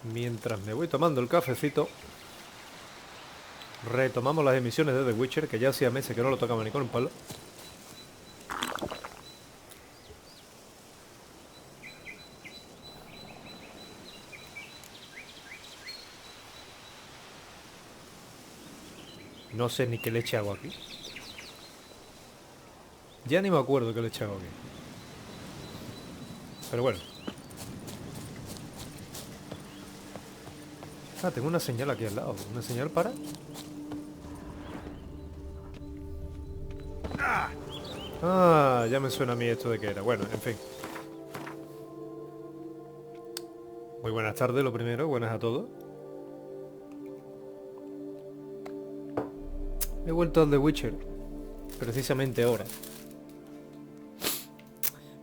Mientras me voy tomando el cafecito, retomamos las emisiones de The Witcher, que ya hacía meses que no lo tocamos ni con un palo. No sé ni qué leche hago aquí. Ya ni me acuerdo qué leche hago aquí. Pero bueno. Ah, tengo una señal aquí al lado. ¿Una señal para? Ah, ya me suena a mí esto de que era. Bueno, en fin. Muy buenas tardes, lo primero. Buenas a todos. He vuelto al The Witcher. Precisamente ahora.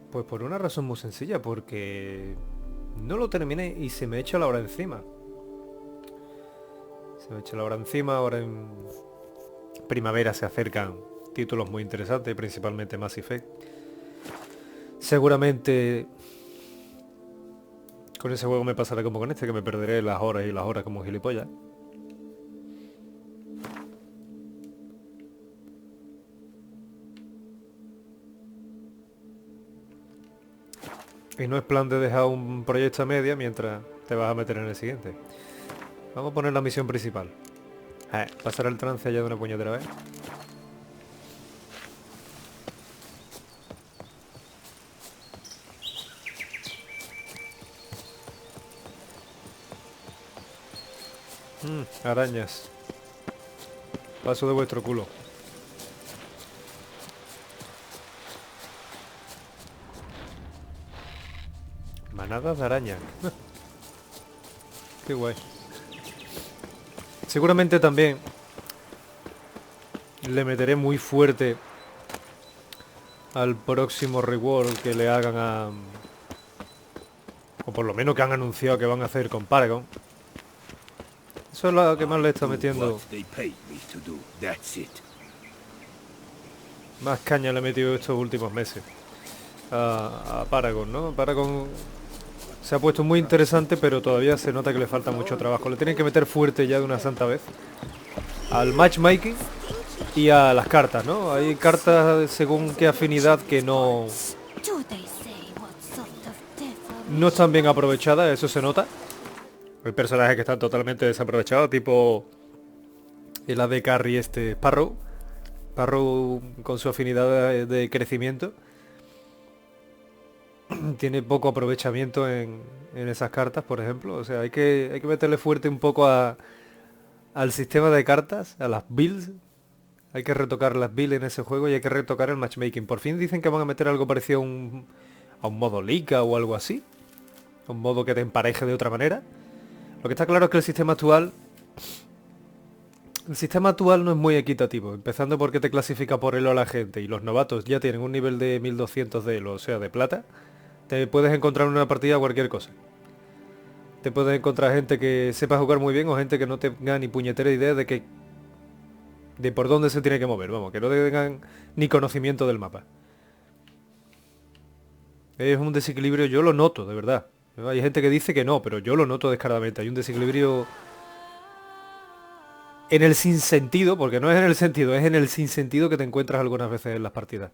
Pues por una razón muy sencilla. Porque no lo terminé y se me echa la hora encima. Se me echa la hora encima. Ahora en primavera se acercan títulos muy interesantes. Principalmente Mass Effect. Seguramente con ese juego me pasará como con este, que me perderé las horas y las horas como un gilipollas. Y no es plan de dejar un proyecto a media mientras te vas a meter en el siguiente. Vamos a poner la misión principal. Pasar el trance allá de una puñetera vez. Arañas. Paso de vuestro culo. Manadas de araña. Qué guay. Seguramente también le meteré muy fuerte al próximo reward que le hagan a... O por lo menos que han anunciado que van a hacer con Paragon. Eso es lo que más le está metiendo. Más caña le he metido estos últimos meses. A Paragon, ¿no? Paragon se ha puesto muy interesante, pero todavía se nota que le falta mucho trabajo. Le tienen que meter fuerte ya de una santa vez al matchmaking y a las cartas, ¿no? Hay cartas según qué afinidad que no están bien aprovechadas, eso se nota. Hay personajes que están totalmente desaprovechados, tipo el AD Carry este Sparrow. Sparrow con su afinidad de crecimiento tiene poco aprovechamiento en esas cartas, por ejemplo. O sea, hay que meterle fuerte un poco al sistema de cartas, a las builds. Hay que retocar las builds en ese juego y hay que retocar el matchmaking. Por fin dicen que van a meter algo parecido a un modo Liga o algo así. Un modo que te empareje de otra manera. Lo que está claro es que el sistema actual... El sistema actual no es muy equitativo, empezando porque te clasifica por elo a la gente y los novatos ya tienen un nivel de 1200 de elo, o sea, de plata. Te puedes encontrar en una partida cualquier cosa. Te puedes encontrar gente que sepa jugar muy bien o gente que no tenga ni puñetera idea de por dónde se tiene que mover, vamos, que no tengan ni conocimiento del mapa. Es un desequilibrio, yo lo noto, de verdad. Hay gente que dice que no, pero yo lo noto descaradamente. Hay un desequilibrio en el sinsentido, porque no es en el sentido, es en el sinsentido que te encuentras algunas veces en las partidas.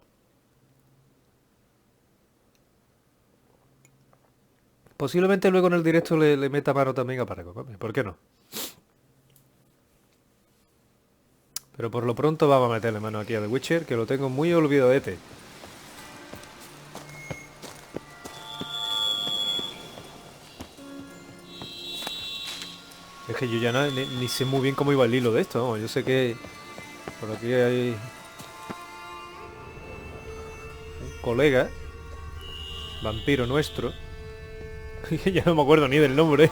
Posiblemente luego en el directo le meta mano también a Paragon, ¿por qué no? Pero por lo pronto vamos a meterle mano aquí a The Witcher, que lo tengo muy olvidadete. Es que yo ya ni sé muy bien cómo iba el hilo de esto, ¿no? Yo sé que por aquí hay un colega, vampiro nuestro. Ya no me acuerdo ni del nombre.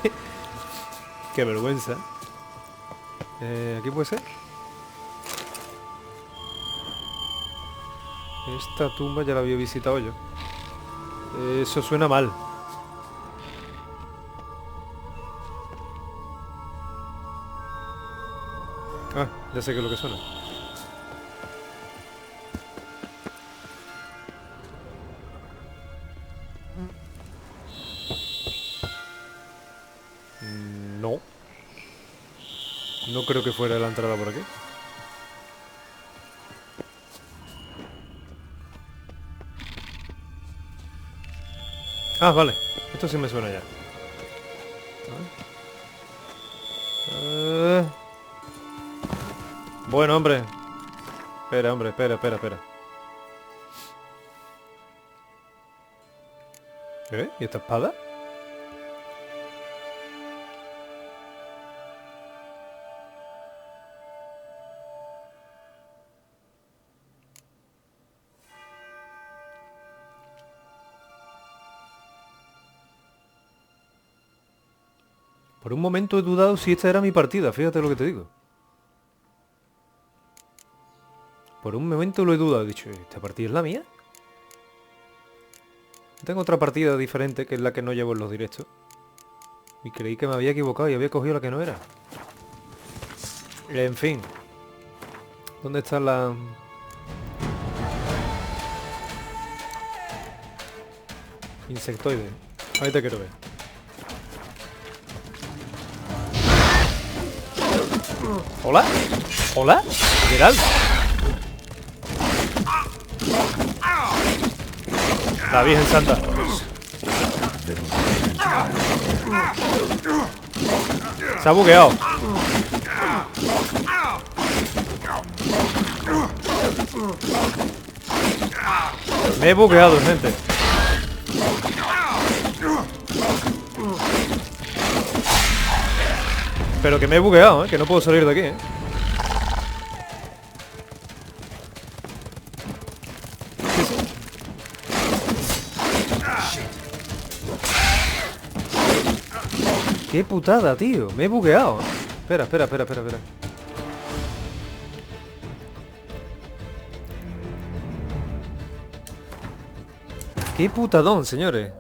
Qué vergüenza. ¿Aquí puede ser? Esta tumba ya la había visitado yo. Eso suena mal. Ah, ya sé qué es lo que suena. No. No creo que fuera la entrada por aquí. Ah, vale. Esto sí me suena ya. Eh, Bueno, hombre. Espera, hombre, espera. ¿Y esta espada? Por un momento he dudado si esta era mi partida, fíjate lo que te digo. Por un momento lo he dudado, he dicho, ¿esta partida es la mía? Tengo otra partida diferente que es la que no llevo en los directos. Y creí que me había equivocado y había cogido la que no era. En fin. ¿Dónde está la...? Insectoide. Ahí te quiero ver. ¿Hola? ¿Hola? ¿Geralt? La Virgen Santa. Se ha bugueado. Me he bugueado, gente. Pero que me he bugueado, que no puedo salir de aquí, Qué putada, tío. Me he bugueado. Espera. Qué putadón, señores.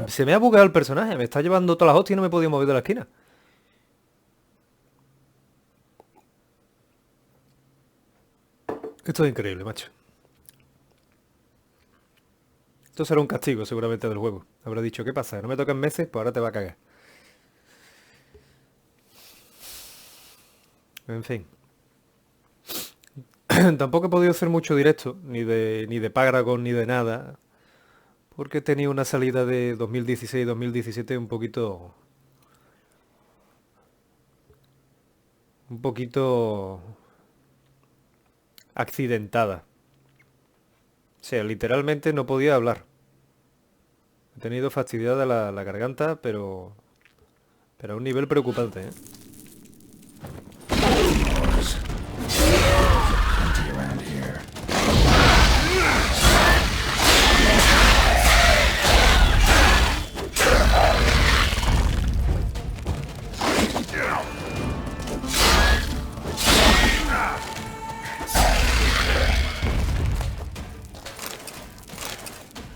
Se me ha bugueado el personaje. Me está llevando todas las hostias y no me he podido mover de la esquina. Esto es increíble, macho. Esto será un castigo seguramente del juego. Habrá dicho, ¿qué pasa? ¿No me tocan meses? Pues ahora te va a cagar. En fin. Tampoco he podido hacer mucho directo, ni de Paragon, ni de nada. Porque he tenido una salida de 2016-2017 un poquito accidentada. O sea, literalmente no podía hablar. He tenido fastidiada la garganta, pero a un nivel preocupante, ¿eh?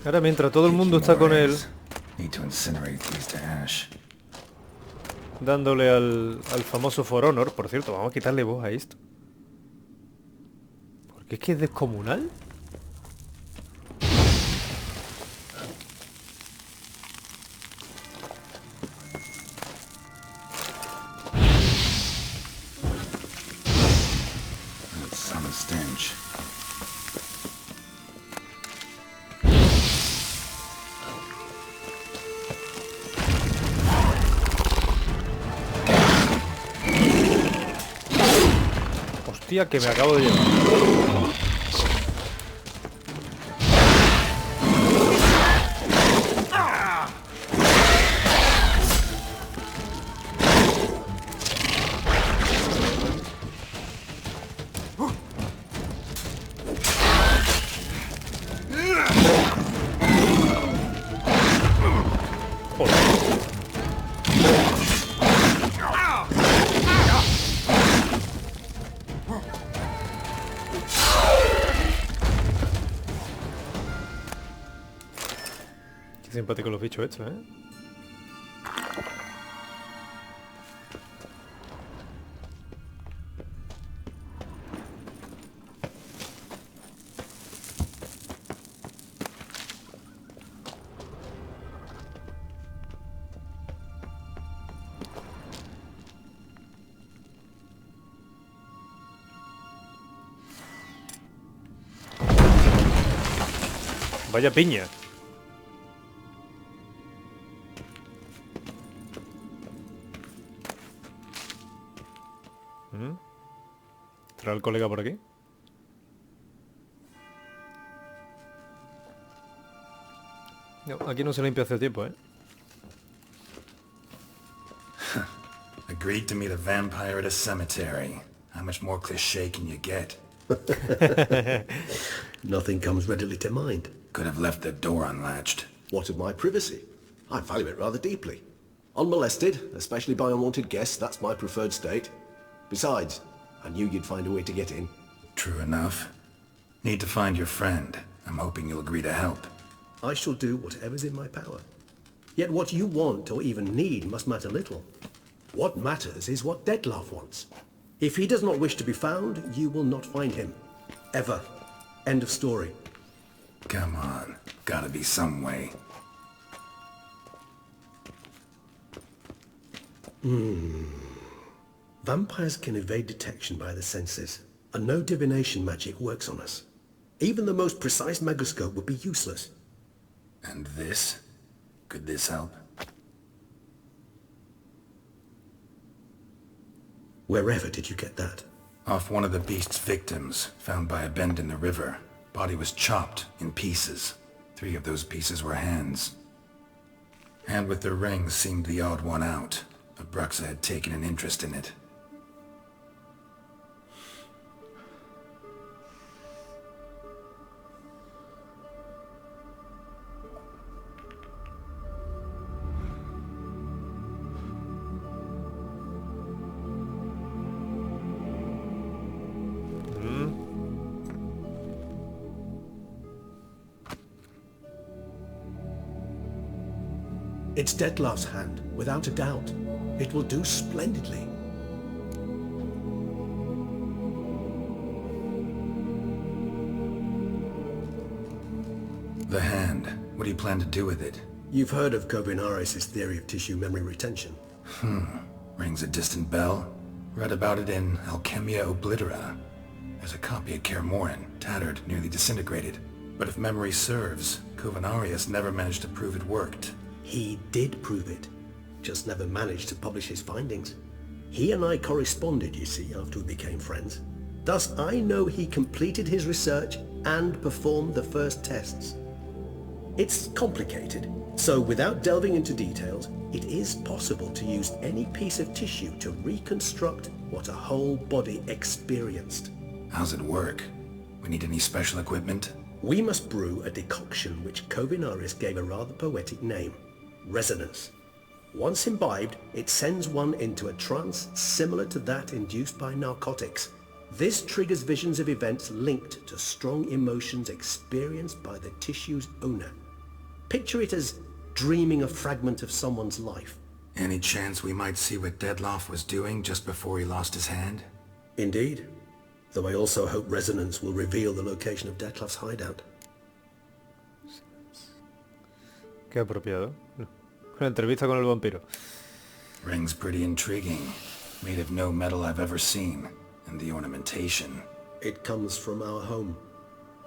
Ahora mientras todo el mundo está con él dándole al famoso For Honor, por cierto, vamos a quitarle voz a esto. Porque es que es descomunal. Hostia, que me acabo de llevar. Qué simpáticos los bichos estos, ¿eh? Vaya piña. ¿Estará el colega por aquí? No, aquí no se limpia hace tiempo, ¿eh? Agreed to meet a vampire at a cemetery. How much more cliché can you get? Nothing comes readily to mind. Could have left the door unlatched. What of my privacy? I value it rather deeply. Unmolested, especially by unwanted guests, that's my preferred state. Besides, I knew you'd find a way to get in. True enough. Need to find your friend. I'm hoping you'll agree to help. I shall do whatever's in my power. Yet what you want or even need must matter little. What matters is what Detlef wants. If he does not wish to be found, you will not find him. Ever. End of story. Come on. Gotta be some way. Vampires can evade detection by the senses, and no divination magic works on us. Even the most precise megoscope would be useless. And this? Could this help? Wherever did you get that? Off one of the beast's victims, found by a bend in the river. Body was chopped in pieces. 3 of those pieces were hands. Hand with the ring seemed the odd one out, but Bruxa had taken an interest in it. It's Detlef's hand, without a doubt. It will do splendidly. The hand. What do you plan to do with it? You've heard of Kovinaris' theory of tissue memory retention. Rings a distant bell. Read about it in Alchemia Oblitera. There's a copy at Kaer Morhen, tattered, nearly disintegrated. But if memory serves, Kovinaris never managed to prove it worked. He did prove it, just never managed to publish his findings. He and I corresponded, you see, after we became friends. Thus, I know he completed his research and performed the first tests. It's complicated, so without delving into details, it is possible to use any piece of tissue to reconstruct what a whole body experienced. How's it work? We need any special equipment? We must brew a decoction which Kovinaris gave a rather poetic name. Resonance. Once imbibed, it sends one into a trance similar to that induced by narcotics. This triggers visions of events linked to strong emotions experienced by the tissue's owner. Picture it as dreaming a fragment of someone's life. Any chance we might see what Detlef was doing just before he lost his hand? Indeed. Though I also hope resonance will reveal the location of Detlef's hideout. Qué apropiado. Una entrevista con el vampiro. Ring's pretty intriguing. Made of no metal I've ever seen. And the ornamentation. It comes from our home,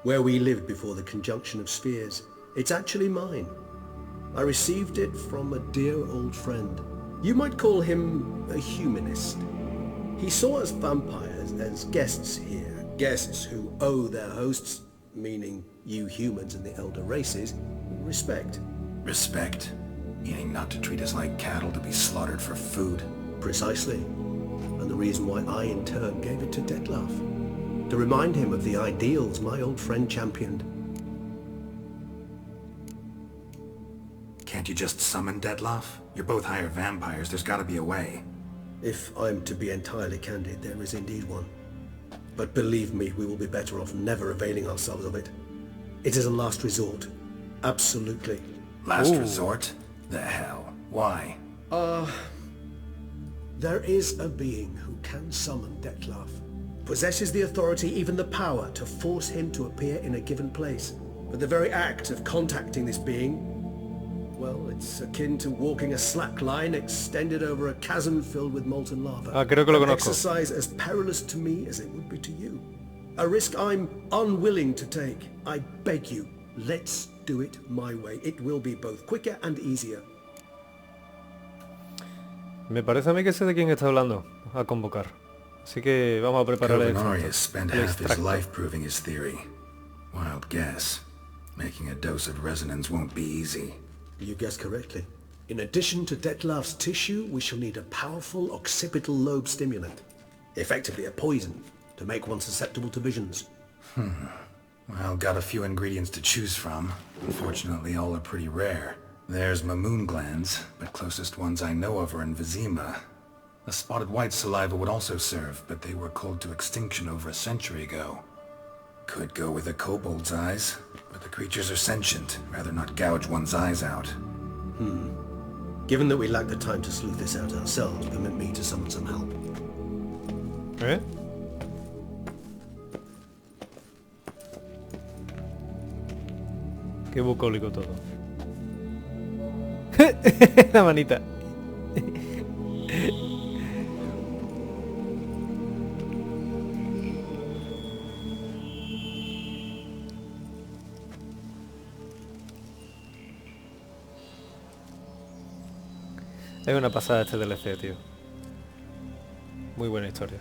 where we lived before the conjunction of spheres. It's actually mine. I received it from a dear old friend. You might call him a humanist. He saw us vampires as guests here, guests who owe their hosts, meaning you humans and the elder races, respect. Respect? Meaning not to treat us like cattle to be slaughtered for food? Precisely. And the reason why I in turn gave it to Detlef. To remind him of the ideals my old friend championed. Can't you just summon Detlef? You're both higher vampires, there's gotta be a way. If I'm to be entirely candid, there is indeed one. But believe me, we will be better off never availing ourselves of it. It is a last resort. Absolutely. Last resort? The hell? Why? There is a being who can summon Detlef. Possesses the authority, even the power, to force him to appear in a given place. But the very act of contacting this being, well, it's akin to walking a slack line extended over a chasm filled with molten lava. Creo que lo An conozco. exercise as perilous to me as it would be to you. A risk I'm unwilling to take. I beg you, let's do it my way. It will be both quicker and easier. Me parece a mí que sé de quién está hablando a convocar. Así que vamos a preparar el Covenarius spent el half his extracto. life proving his theory. Wild guess. Making a dose of resonance won't be easy. You guessed correctly. In addition to Detlef's tissue, we shall need a powerful occipital lobe stimulant. Effectively a poison, to make one susceptible to visions. Well, got a few ingredients to choose from. Unfortunately, all are pretty rare. There's mamoon glands, but closest ones I know of are in Vizima. A spotted white saliva would also serve, but they were cold to extinction over a century ago. Could go with a kobold's eyes, but the creatures are sentient. Rather not gouge one's eyes out. Given that we lack the time to sleuth this out ourselves, permit me to summon some help. ¿Eh? Qué bucólico todo. La manita. Es una pasada este DLC, tío. Muy buena historia.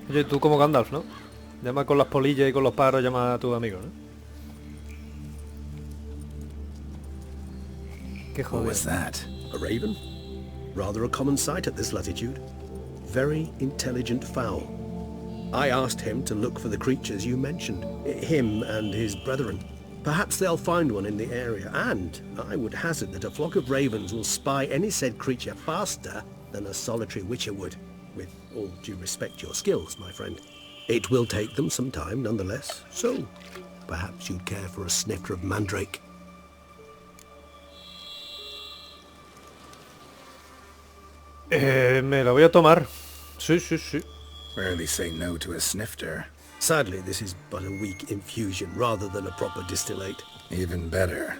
Oye, tú como Gandalf, ¿no? Llama con las polillas y con los pájaros, llama a tus amigos, ¿no? Qué What joder. was that? A raven? Rather a common sight at this latitude. Very intelligent fowl. I asked him to look for the creatures you mentioned. Him and his brethren. Perhaps they'll find one in the area, and I would hazard that a flock of ravens will spy any said creature faster than a solitary witcher would. With all due respect to your skills, my friend. It will take them some time, nonetheless, so perhaps you'd care for a snifter of mandrake. Me la voy a tomar. Sí, sí, sí. Rarely say no to a snifter. Sadly, this is but a weak infusion rather than a proper distillate. Even better.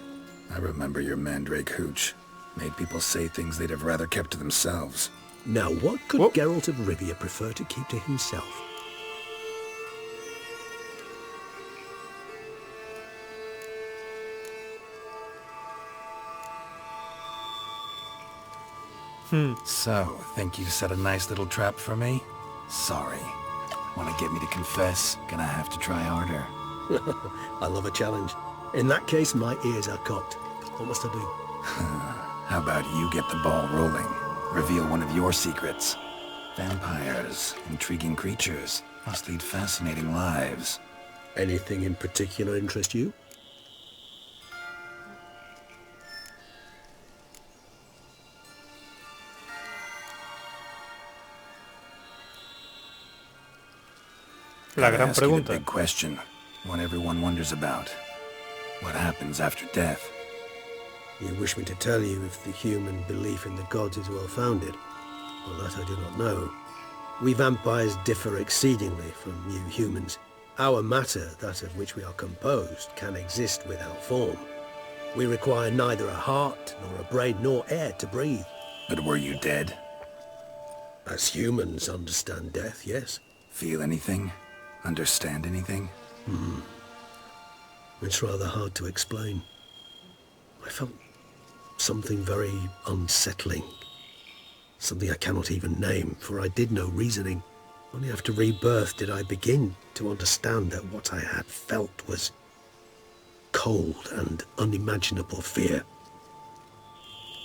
I remember your mandrake hooch. Made people say things they'd have rather kept to themselves. Now, what could Whoop. Geralt of Rivia prefer to keep to himself? So, think you've set a nice little trap for me? Sorry. Want to get me to confess? Gonna have to try harder. I love a challenge. In that case, my ears are cocked. What must I do? How about you get the ball rolling? Reveal one of your secrets. Vampires, intriguing creatures, must lead fascinating lives. Anything in particular interest you? La Gotta gran ask you the pregunta. big question, one everyone wonders about. What happens after death? You wish me to tell you if the human belief in the gods is well founded? Well, that I do not know. We vampires differ exceedingly from you humans. Our matter, that of which we are composed, can exist without form. We require neither a heart, nor a brain, nor air to breathe. But were you dead? As humans understand death, yes. Feel anything? Understand anything? It's rather hard to explain. I felt something very unsettling. Something I cannot even name, for I did no reasoning. Only after rebirth did I begin to understand that what I had felt was cold and unimaginable fear.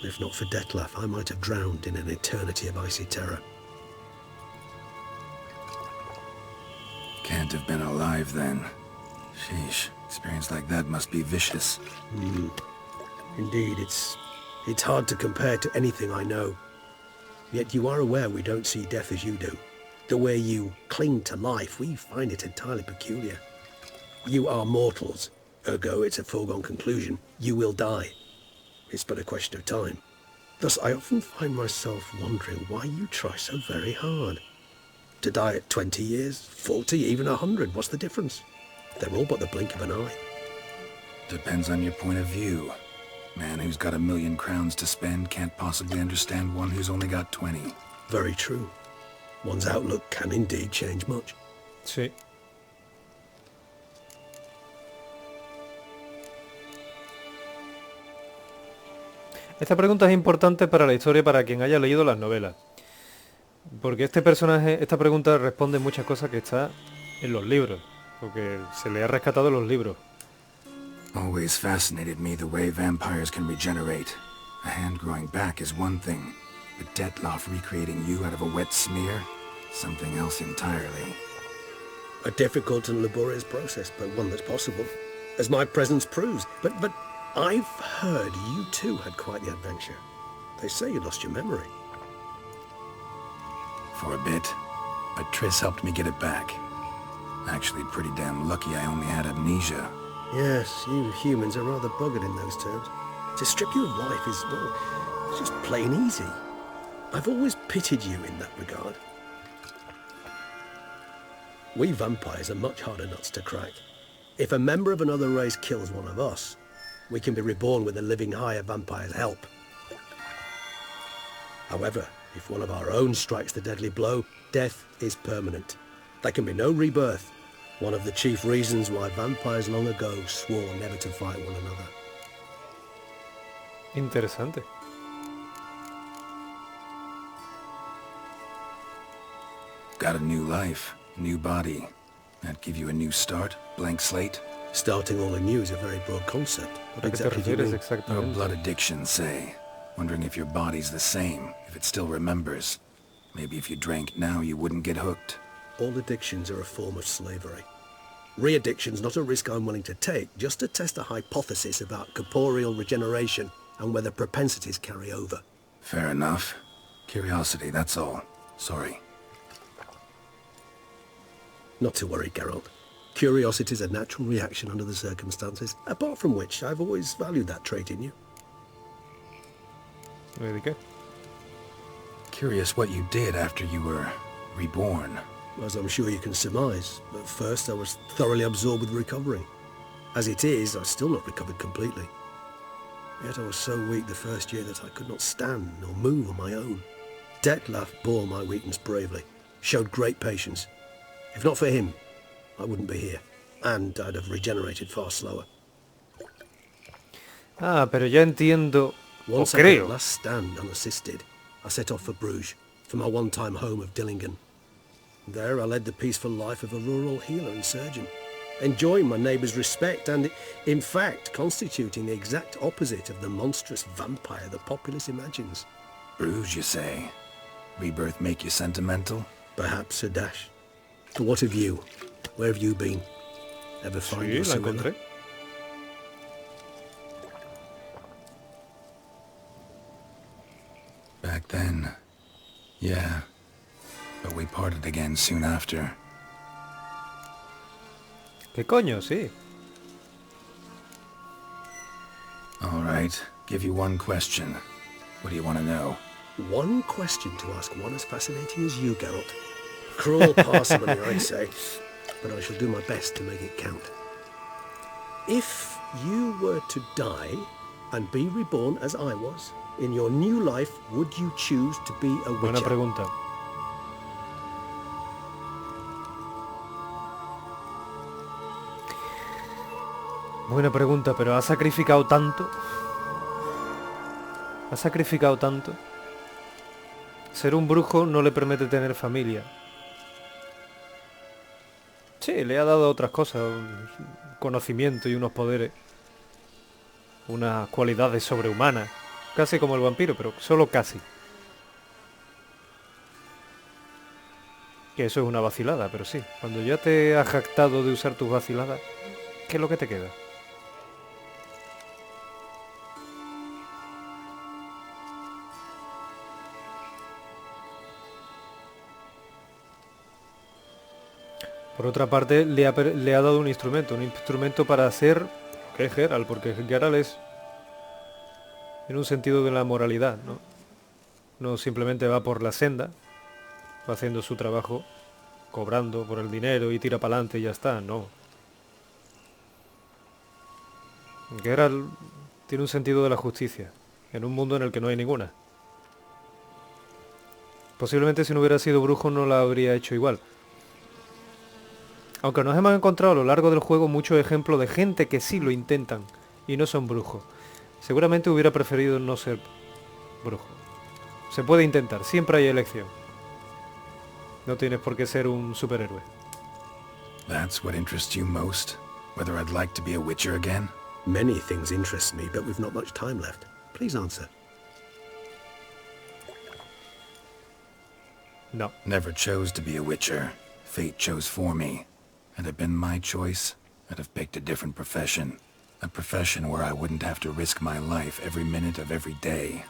If not for Detlef, I might have drowned in an eternity of icy terror. Can't have been alive then. Sheesh, experience like that must be vicious. Indeed, it's hard to compare to anything I know. Yet you are aware we don't see death as you do. The way you cling to life, we find it entirely peculiar. You are mortals, ergo it's a foregone conclusion. You will die. It's but a question of time. Thus, I often find myself wondering why you try so very hard. To die at 20 years, 40, even 100, what's the difference? They're all but the blink of an eye. Depends on your point of view. Man who's got 1,000,000 crowns to spend can't possibly understand one who's only got 20. Very true. One's outlook can indeed change much. Sí. Esta pregunta es importante para la historia para quien haya leído las novelas. Porque este personaje, esta pregunta responde muchas cosas que está en los libros. Porque se le ha rescatado en los libros. Always fascinated me the way vampires can regenerate. A hand growing back is one thing, but Detloff recreating you out of a wet smear? Something else entirely. A difficult and laborious process, but one that's possible, as my presence proves. But I've heard you too had quite the adventure. They say you lost your memory. For a bit, but Triss helped me get it back. Actually pretty damn lucky I only had amnesia. Yes, you humans are rather buggered in those terms. To strip you of life is, well, it's just plain easy. I've always pitied you in that regard. We vampires are much harder nuts to crack. If a member of another race kills one of us, we can be reborn with a living higher vampire's help. However, if one of our own strikes the deadly blow, death is permanent. There can be no rebirth. One of the chief reasons why vampires long ago swore never to fight one another. Interesante. Got a new life, new body. That give you a new start, blank slate? Starting all anew is a very broad concept. What ¿A qué te exactly do you refieres mean? No exactamente? blood addiction, say. Wondering if your body's the same, if it still remembers. Maybe if you drank now, you wouldn't get hooked. All addictions are a form of slavery. Re-addiction's not a risk I'm willing to take, just to test a hypothesis about corporeal regeneration and whether propensities carry over. Fair enough. Curiosity, that's all. Sorry. Not to worry, Geralt. Curiosity is a natural reaction under the circumstances, apart from which I've always valued that trait in you. ¿De qué? Curious what you did after you were reborn. As I'm sure you can surmise, at first I was thoroughly absorbed with recovering. As it is, I've still not recovered completely. Yet I was so weak the first year that I could not stand nor move on my own. Detlef bore my weakness bravely, showed great patience. If not for him, I wouldn't be here, and I'd have regenerated far slower. Ah, pero ya entiendo, o Once I could creo. at last stand unassisted, I set off for Bruges, for my one-time home of Dillingen. There I led the peaceful life of a rural healer and surgeon, enjoying my neighbours' respect and, in fact, constituting the exact opposite of the monstrous vampire the populace imagines. Bruges, you say? Rebirth make you sentimental? Perhaps a dash. But what of you? Where have you been? Ever find Sí, your la Sewella? encontré. Back then, yeah. But we parted again soon after. ¿Qué coño? Sí. All right, give you one question. What do you want to know? One question to ask one as fascinating as you, Geralt. Cruel parsimony, I'd say, but I shall do my best to make it count. If you were to die and be reborn as I was, in your new life, would you choose to be a Buena witcher? pregunta. Buena pregunta, pero ¿ha sacrificado tanto? ¿Ha sacrificado tanto? Ser un brujo no le permite tener familia. Sí, le ha dado otras cosas, un conocimiento y unos poderes. Unas cualidades sobrehumanas. Casi como el vampiro, pero solo casi. Que eso es una vacilada, pero sí. Cuando ya te has jactado de usar tus vaciladas, ¿qué es lo que te queda? Por otra parte, le ha dado un instrumento para hacer lo que es Geralt, porque Geralt es en un sentido de la moralidad, ¿no? No simplemente va por la senda, va haciendo su trabajo, cobrando por el dinero y tira para adelante y ya está, no. Geralt tiene un sentido de la justicia, en un mundo en el que no hay ninguna. Posiblemente si no hubiera sido brujo no la habría hecho igual. Aunque nos hemos encontrado a lo largo del juego muchos ejemplos de gente que sí lo intentan y no son brujos. Seguramente hubiera preferido no ser brujo. Se puede intentar, siempre hay elección. No tienes por qué ser un superhéroe. That's what interests you most? Whether I'd like to be a Witcher again? Many things interest me, but we've not much time left. Please answer. No. Never chose to be a Witcher. Fate chose for me. Had it been my choice, I'd have picked a different profession. A profession where I wouldn't have to risk my life every minute of every day.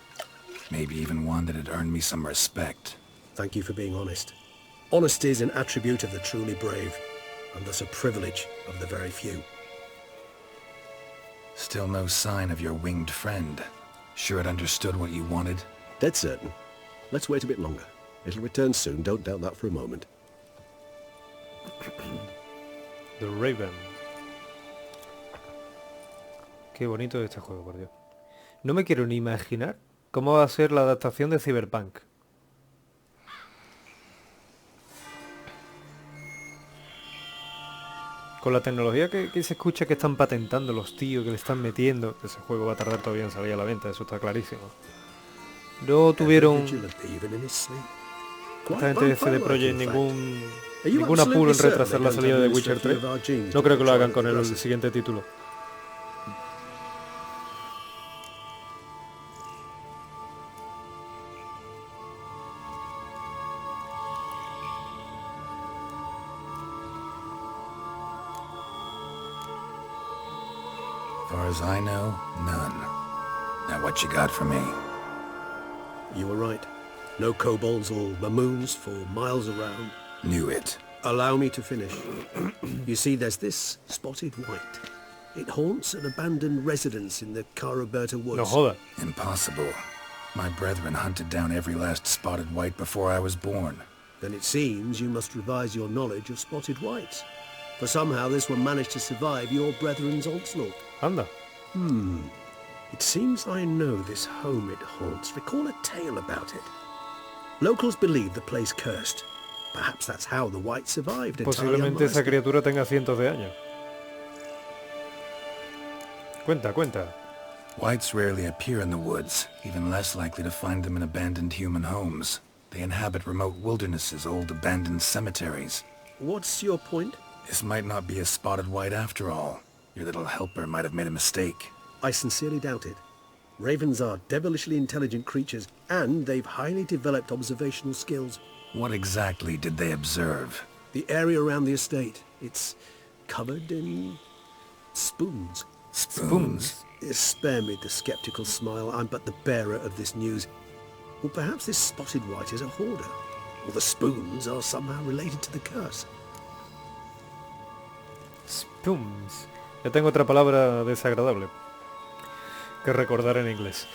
Maybe even one that had earned me some respect. Thank you for being honest. Honesty is an attribute of the truly brave, and thus a privilege of the very few. Still no sign of your winged friend. Sure it understood what you wanted? Dead certain. Let's wait a bit longer. It'll return soon, don't doubt that for a moment. The Raven. Qué bonito este juego, por Dios. No me quiero ni imaginar cómo va a ser la adaptación de Cyberpunk. Con la tecnología que se escucha que están patentando los tíos, que le están metiendo, ese juego va a tardar todavía en salir a la venta, eso está clarísimo. No tuvieron esta gente de CD Projekt ningún apuro en retrasar la salida de Witcher 3. No creo que lo hagan con el siguiente título. Far as I know, none. Now what you got for me? You were right. No kobolds or mamoons for miles around. Knew it. Allow me to finish. You see, there's this spotted white. It haunts an abandoned residence in the Caraberta woods. No joda. Impossible. My brethren hunted down every last spotted white before I was born. Then it seems you must revise your knowledge of spotted whites. For somehow this one managed to survive your brethren's onslaught. Anda. It seems I know this home it haunts. Recall a tale about it. Locals believe the place cursed. Perhaps that's how the white survived. Posiblemente esa criatura tenga cientos de años. Cuenta. Whites rarely appear in the woods, even less likely to find them in abandoned human homes. They inhabit remote wildernesses, old abandoned cemeteries. What's your point? This might not be a spotted white after all. Your little helper might have made a mistake. I sincerely doubt it. Ravens are devilishly intelligent creatures, and they've highly developed observational skills. What exactly did they observe? The area around the estate, it's covered in spoons. Spoons? Spare me the skeptical smile. I'm but the bearer of this news. Or perhaps this spotted white is a hoarder. Or the spoons are somehow related to the curse. Spoons. Ya tengo otra palabra desagradable que recordar en inglés.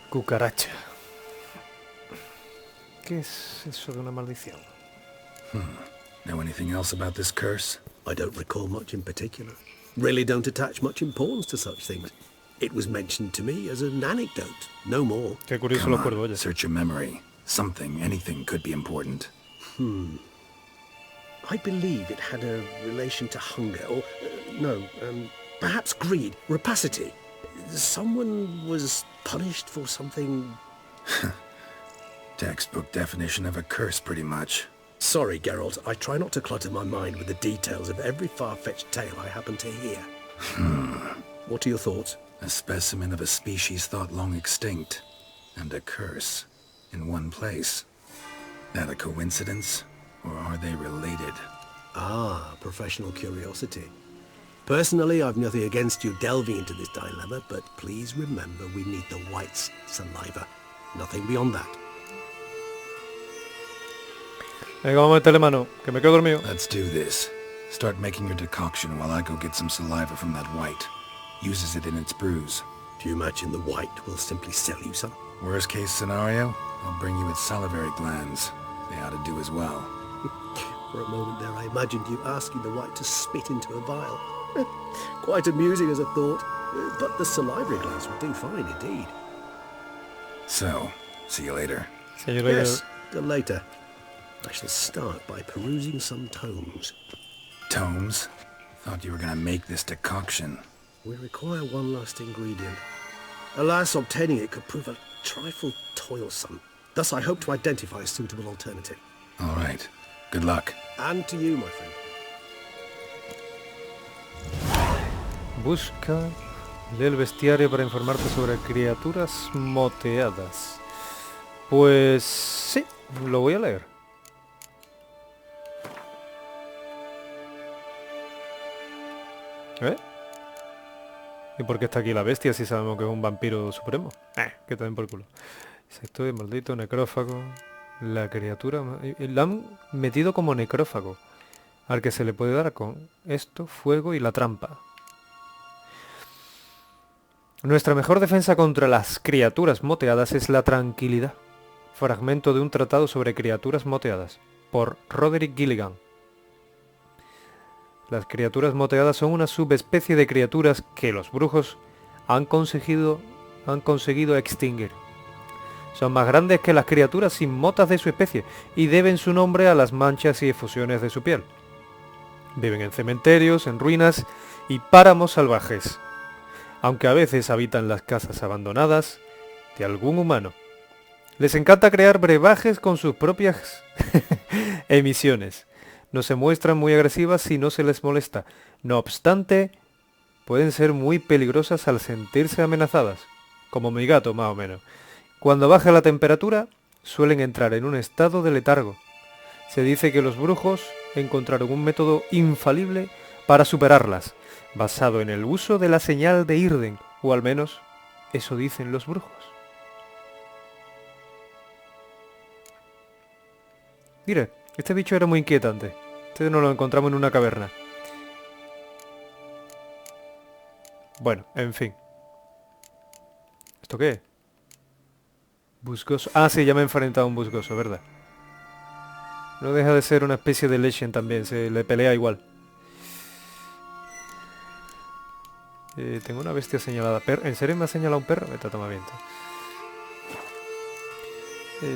Cucaracha. ¿Qué es eso de una maldición? Know anything else about this curse? I don't recall much in particular. Really don't attach much importance to such things. It was mentioned to me as an anecdote, no more. Qué curioso Come los cuervos, on, oye. search your memory. Something, anything could be important. I believe it had a relation to hunger, or, perhaps greed, rapacity. Someone was punished for something... Textbook definition of a curse, pretty much. Sorry, Geralt, I try not to clutter my mind with the details of every far-fetched tale I happen to hear. What are your thoughts? A specimen of a species thought long extinct. And a curse. In one place. That a coincidence? Or are they related? Ah, professional curiosity. Personally, I've nothing against you delving into this dilemma, but please remember we need the white's saliva. Nothing beyond that. Venga, vamos a meterle mano, que me quedo dormido. Let's do this. Start making your decoction while I go get some saliva from that white. Uses it in its brews. Do you imagine the white will simply sell you some? Worst case scenario, I'll bring you its salivary glands. They ought to do as well. For a moment there, I imagined you asking the white to spit into a vial. Quite amusing as a thought, but the salivary glands will do fine indeed. So, see you later. See you later. Yes, till later. I shall start by perusing some tomes. tomes? Thought you were gonna make this decoction. We require one last ingredient. Alas, obtaining it could prove a trifle toilsome. Thus, I hope to identify a suitable alternative. All right. Good luck. And to you, my friend. Busca, lee el bestiario para informarte sobre criaturas moteadas. Pues sí, lo voy a leer. ¿Eh? ¿Y por qué está aquí la bestia si sabemos que es un vampiro supremo? Que te den por culo. Insecto maldito, necrófago. La criatura... La han metido como necrófago. Al que se le puede dar con esto, fuego y la trampa. Nuestra mejor defensa contra las criaturas moteadas es la tranquilidad. Fragmento de un tratado sobre criaturas moteadas. Por Roderick Gilligan. Las criaturas moteadas son una subespecie de criaturas que los brujos han conseguido extinguir. Son más grandes que las criaturas sin motas de su especie y deben su nombre a las manchas y efusiones de su piel. Viven en cementerios, en ruinas y páramos salvajes, aunque a veces habitan las casas abandonadas de algún humano. Les encanta crear brebajes con sus propias emisiones. No se muestran muy agresivas si no se les molesta. No obstante, pueden ser muy peligrosas al sentirse amenazadas, como mi gato más o menos. Cuando baja la temperatura, suelen entrar en un estado de letargo. Se dice que los brujos encontraron un método infalible para superarlas, basado en el uso de la señal de Irden, o al menos eso dicen los brujos. Mire, este bicho era muy inquietante. Este nos lo encontramos en una caverna. Bueno, en fin. ¿Esto qué es? Busgoso. Ah, sí, ya me he enfrentado a un busgoso, ¿verdad? No deja de ser una especie de Legend también, se le pelea igual. Tengo una bestia señalada. ¿En serio me ha señalado un perro? Vete a tomar viento.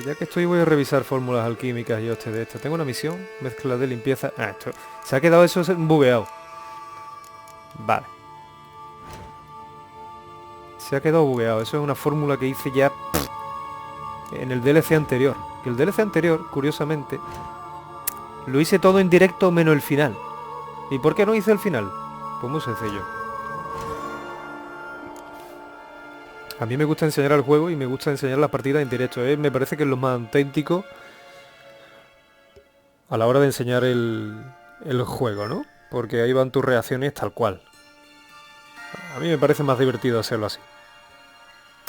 Ya que estoy voy a revisar fórmulas alquímicas y de esta. Tengo una misión, mezcla de limpieza. Esto. Se ha quedado eso bugueado. Vale. Se ha quedado bugueado. Eso es una fórmula que hice ya en el DLC anterior. Que el DLC anterior, curiosamente, lo hice todo en directo menos el final. ¿Y por qué no hice el final? Pues muy sencillo. A mí me gusta enseñar el juego y me gusta enseñar las partidas en directo. Me parece que es lo más auténtico a la hora de enseñar el juego, ¿no? Porque ahí van tus reacciones tal cual. A mí me parece más divertido hacerlo así.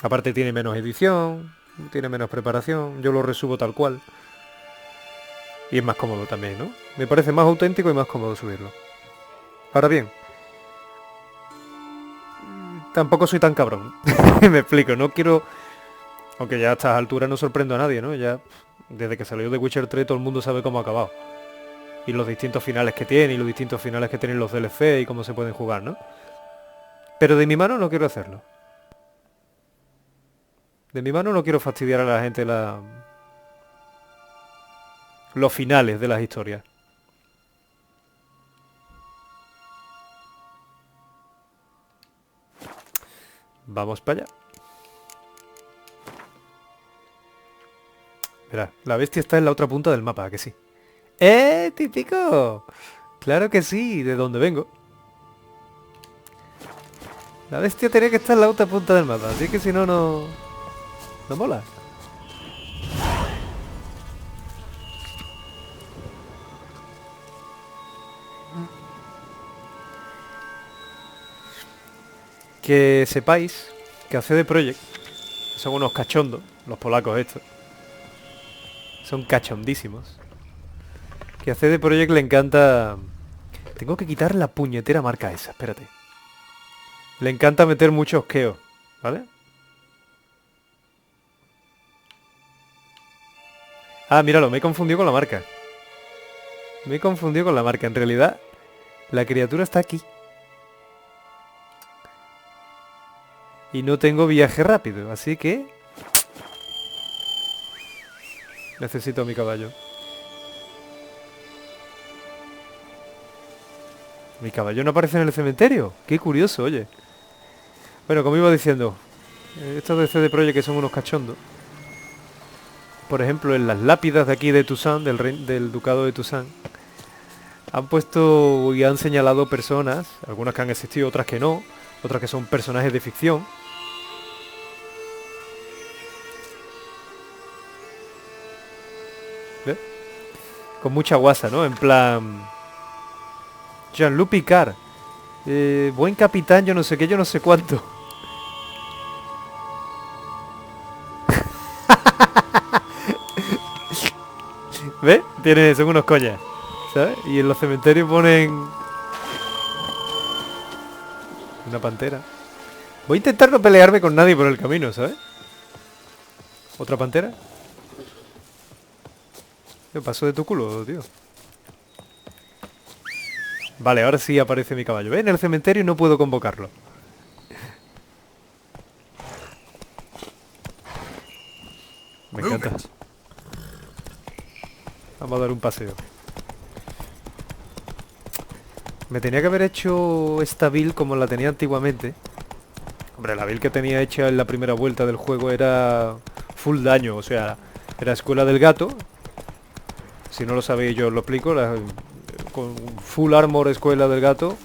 Aparte tiene menos edición, tiene menos preparación, yo lo resubo tal cual. Y es más cómodo también, ¿no? Me parece más auténtico y más cómodo subirlo. Ahora bien, tampoco soy tan cabrón. Me explico, no quiero... Aunque ya a estas alturas no sorprendo a nadie, ¿no? Ya desde que salió The Witcher 3 todo el mundo sabe cómo ha acabado. Y los distintos finales que tiene, y los distintos finales que tienen los DLC y cómo se pueden jugar, ¿no? Pero de mi mano no quiero hacerlo. De mi mano no quiero fastidiar a la gente los finales de las historias. Vamos para allá. Verá, la bestia está en la otra punta del mapa, ¿a que sí? Típico! Claro que sí, de donde vengo. La bestia tenía que estar en la otra punta del mapa, así que si no, no mola. Que sepáis que a CD Projekt son unos cachondos, los polacos estos. Son cachondísimos. Que a CD Projekt le encanta... Tengo que quitar la puñetera marca esa, espérate. Le encanta meter mucho osqueo, ¿vale? Ah, míralo, me he confundido con la marca. Me he confundido con la marca. En realidad, la criatura está aquí. Y no tengo viaje rápido, así que... Necesito mi caballo. Mi caballo no aparece en el cementerio. Qué curioso, oye. Bueno, como iba diciendo, estos de CD Projekt que son unos cachondos. Por ejemplo, en las lápidas de aquí de Toussaint, del ducado de Toussaint, han puesto y han señalado personas, algunas que han existido, otras que no, otras que son personajes de ficción. ¿Ves? Con mucha guasa, ¿no? En plan... Jean-Luc Picard. Buen capitán, yo no sé qué, yo no sé cuánto. ¿Ves? Son unos coñas, ¿sabes? Y en los cementerios ponen... una pantera. Voy a intentar no pelearme con nadie por el camino, ¿sabes? ¿Otra pantera? ¿Qué pasó de tu culo, tío? Vale, ahora sí aparece mi caballo. ¿Ves? En el cementerio no puedo convocarlo. Me encanta. Vamos a dar un paseo. Me tenía que haber hecho esta build como la tenía antiguamente. Hombre, la build que tenía hecha en la primera vuelta del juego era full daño, o sea, era escuela del gato. Si no lo sabéis yo os lo explico, con full armor escuela del gato.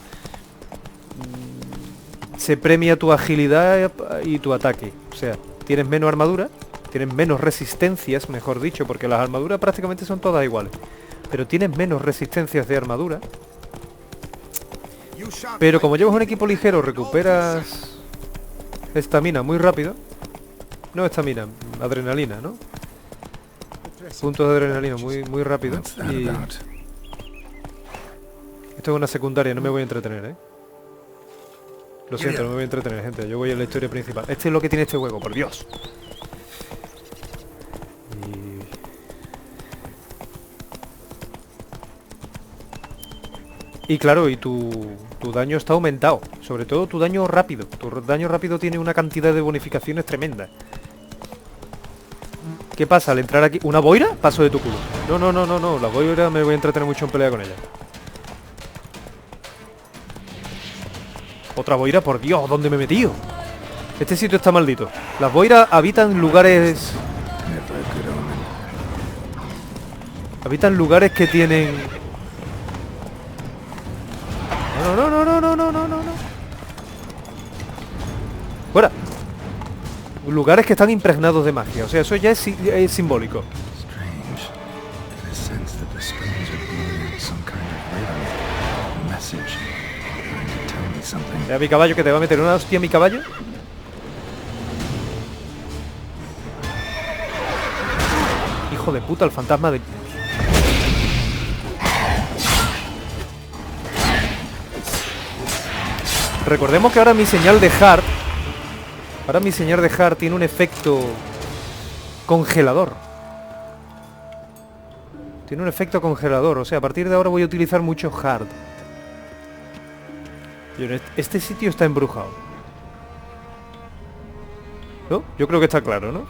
Se premia tu agilidad y tu ataque. O sea, tienes menos armadura, tienes menos resistencias, mejor dicho, porque las armaduras prácticamente son todas iguales. Pero tienes menos resistencias de armadura. Pero como llevas un equipo ligero, recuperas estamina muy rápido. No estamina, adrenalina, ¿no? Puntos de adrenalina muy rápido. Y... esto es una secundaria, no me voy a entretener, ¿eh? Lo siento, no me voy a entretener, gente. Yo voy a la historia principal. Este es lo que tiene este juego, por Dios. Y claro, y tu daño está aumentado. Sobre todo tu daño rápido. Tu daño rápido tiene una cantidad de bonificaciones tremenda. ¿Qué pasa al entrar aquí? ¿Una boira? Paso de tu culo. No. La boira me voy a entretener mucho en pelea con ella. Otra boira, por Dios, ¿dónde me he metido? Este sitio está maldito. Las boiras habitan lugares... habitan lugares que tienen... No. Fuera. Lugares que están impregnados de magia. O sea, eso ya es simbólico. A mi caballo que te va a meter una hostia a mi caballo. Hijo de puta, el fantasma de... Recordemos que ahora mi señal de hard... ahora mi señal de hard tiene un efecto... congelador. Tiene un efecto congelador. O sea, a partir de ahora voy a utilizar mucho hard. Este sitio está embrujado. ¿No? Yo creo que está claro, ¿no?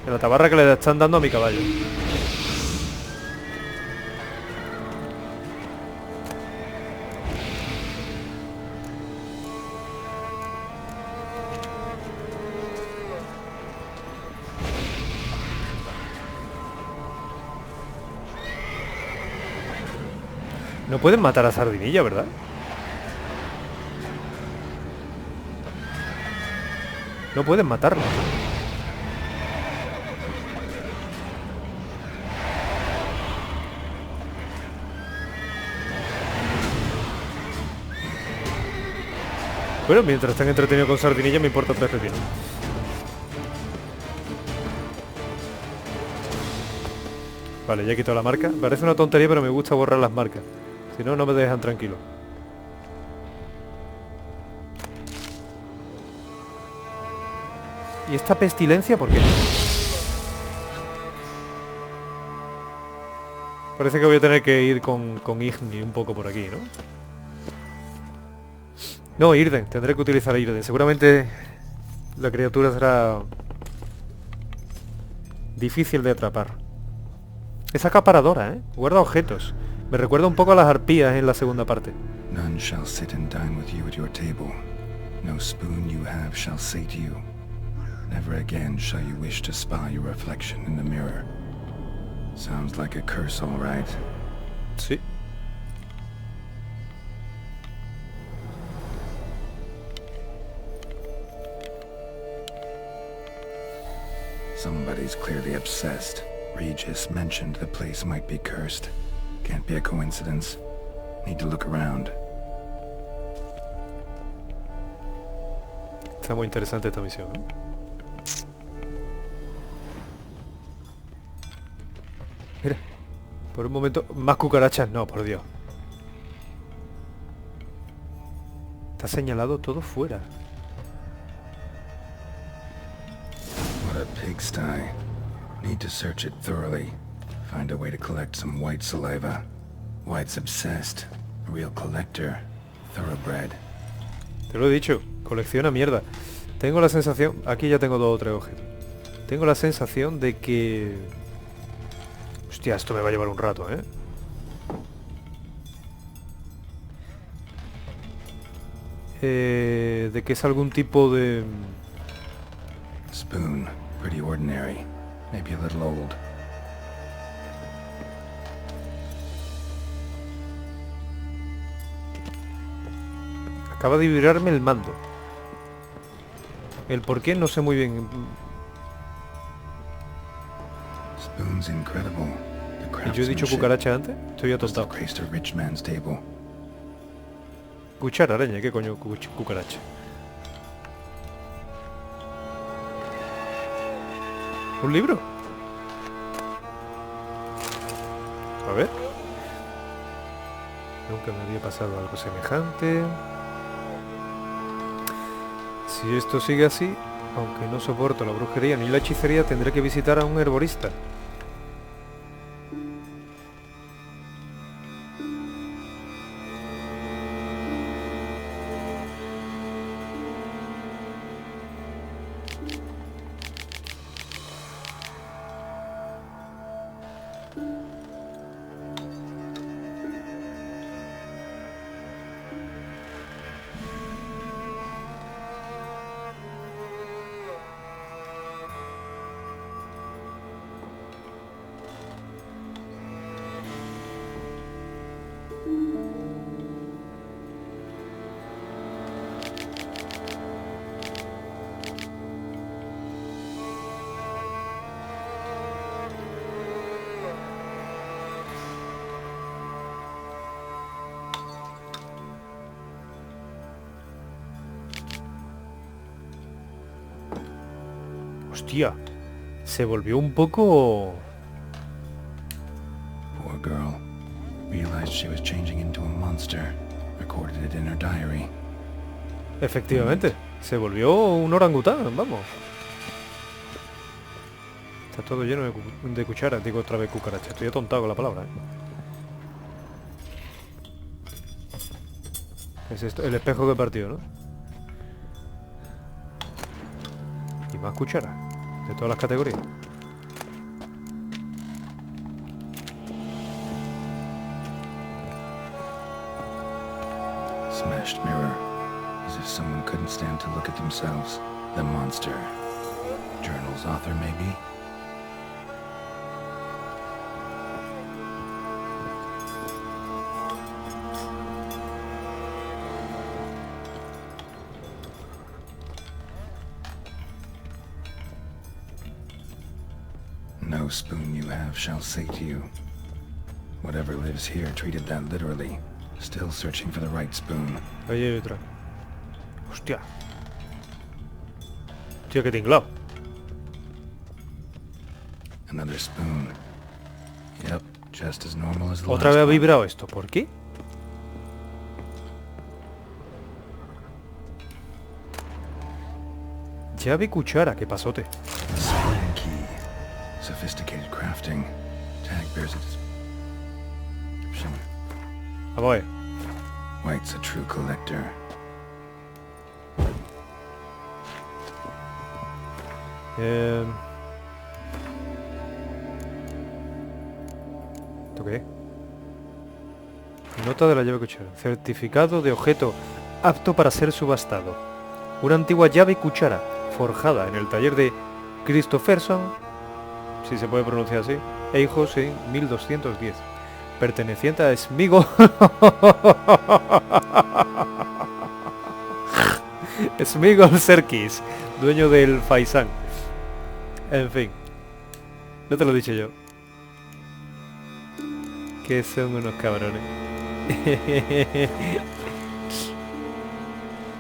La tabarra que le están dando a mi caballo. No pueden matar a Sardinilla, ¿verdad? No pueden matarlo. Bueno, mientras estén entretenidos con Sardinilla me importa tres pepinos. Vale, ya he quitado la marca. Parece una tontería, pero me gusta borrar las marcas. Si no, no me dejan tranquilo. ¿Y esta pestilencia por qué? Parece que voy a tener que ir con Igni un poco por aquí, ¿no? No, Irden. Tendré que utilizar Irden. Seguramente la criatura será difícil de atrapar. Es acaparadora, ¿eh? Guarda objetos. Me recuerda un poco a las arpías en la segunda parte. None shall sit and dine with you at your table. No spoon you have shall sate you. Never again shall you wish to spy your reflection in the mirror. Sounds like a curse, all right. Sí. Somebody's clearly obsessed. Regis mentioned the place might be cursed. Can't be a coincidence. Need to look around. Está muy interesante esta misión, ¿no? Mira, por un momento, más cucarachas, no, por Dios. Está señalado todo fuera. What a pigsty. Need to search it thoroughly. Find a way to collect some white saliva. White's obsessed. A real collector. Thoroughbred. Te lo he dicho, colecciona mierda. Tengo la sensación... Aquí ya tengo 2 o 3 objetos. Tengo la sensación de que... Hostia, esto me va a llevar un rato, ¿eh? De que es algún tipo de... Spoon. Pretty ordinary. Maybe a little old. Acaba de vibrarme el mando. El por qué no sé muy bien. Spoon's incredible. The ¿Y yo he dicho craftsmanship cucaracha antes? Estoy must atontado. have graced a rich man's table. Cuchara, araña, ¿qué coño cucaracha? ¿Un libro? A ver. Nunca me había pasado algo semejante. Si esto sigue así, aunque no soporto la brujería ni la hechicería, tendré que visitar a un herborista. Hostia, se volvió un poco... Poor girl. Realized she was changing into a monster. Recorded it in her diary. Efectivamente, se volvió un orangután, vamos. Está todo lleno de cucharas, digo otra vez cucaracha. Estoy atontado con la palabra, ¿eh? Es esto, el espejo que partió, ¿no? Y más cucharas, de todas las categorías. Smashed mirror. As if someone couldn't stand to look at themselves. The monster. Journal's author, maybe? No spoon you have shall sate you. Whatever lives here treated that literally. Still searching for the right spoon. Ahí hay otra. Hostia. Hostia, que tinglado. Another spoon. Yep, just as normal as the Otra last vez ha one. vibrado esto. ¿Por qué? Llave cuchara, qué pasote. Spoon key. Sophisticated crafting. Tag bears its... Vamos a ver. White's a true collector. ¿Esto qué es? Nota de la llave cuchara. Certificado de objeto apto para ser subastado. Una antigua llave cuchara forjada en el taller de Christopherson, si se puede pronunciar así, e hijos en 1210. Perteneciente a Smigol... Smigol Serkis, dueño del Faisán. En fin. No te lo he dicho yo. Que son unos cabrones.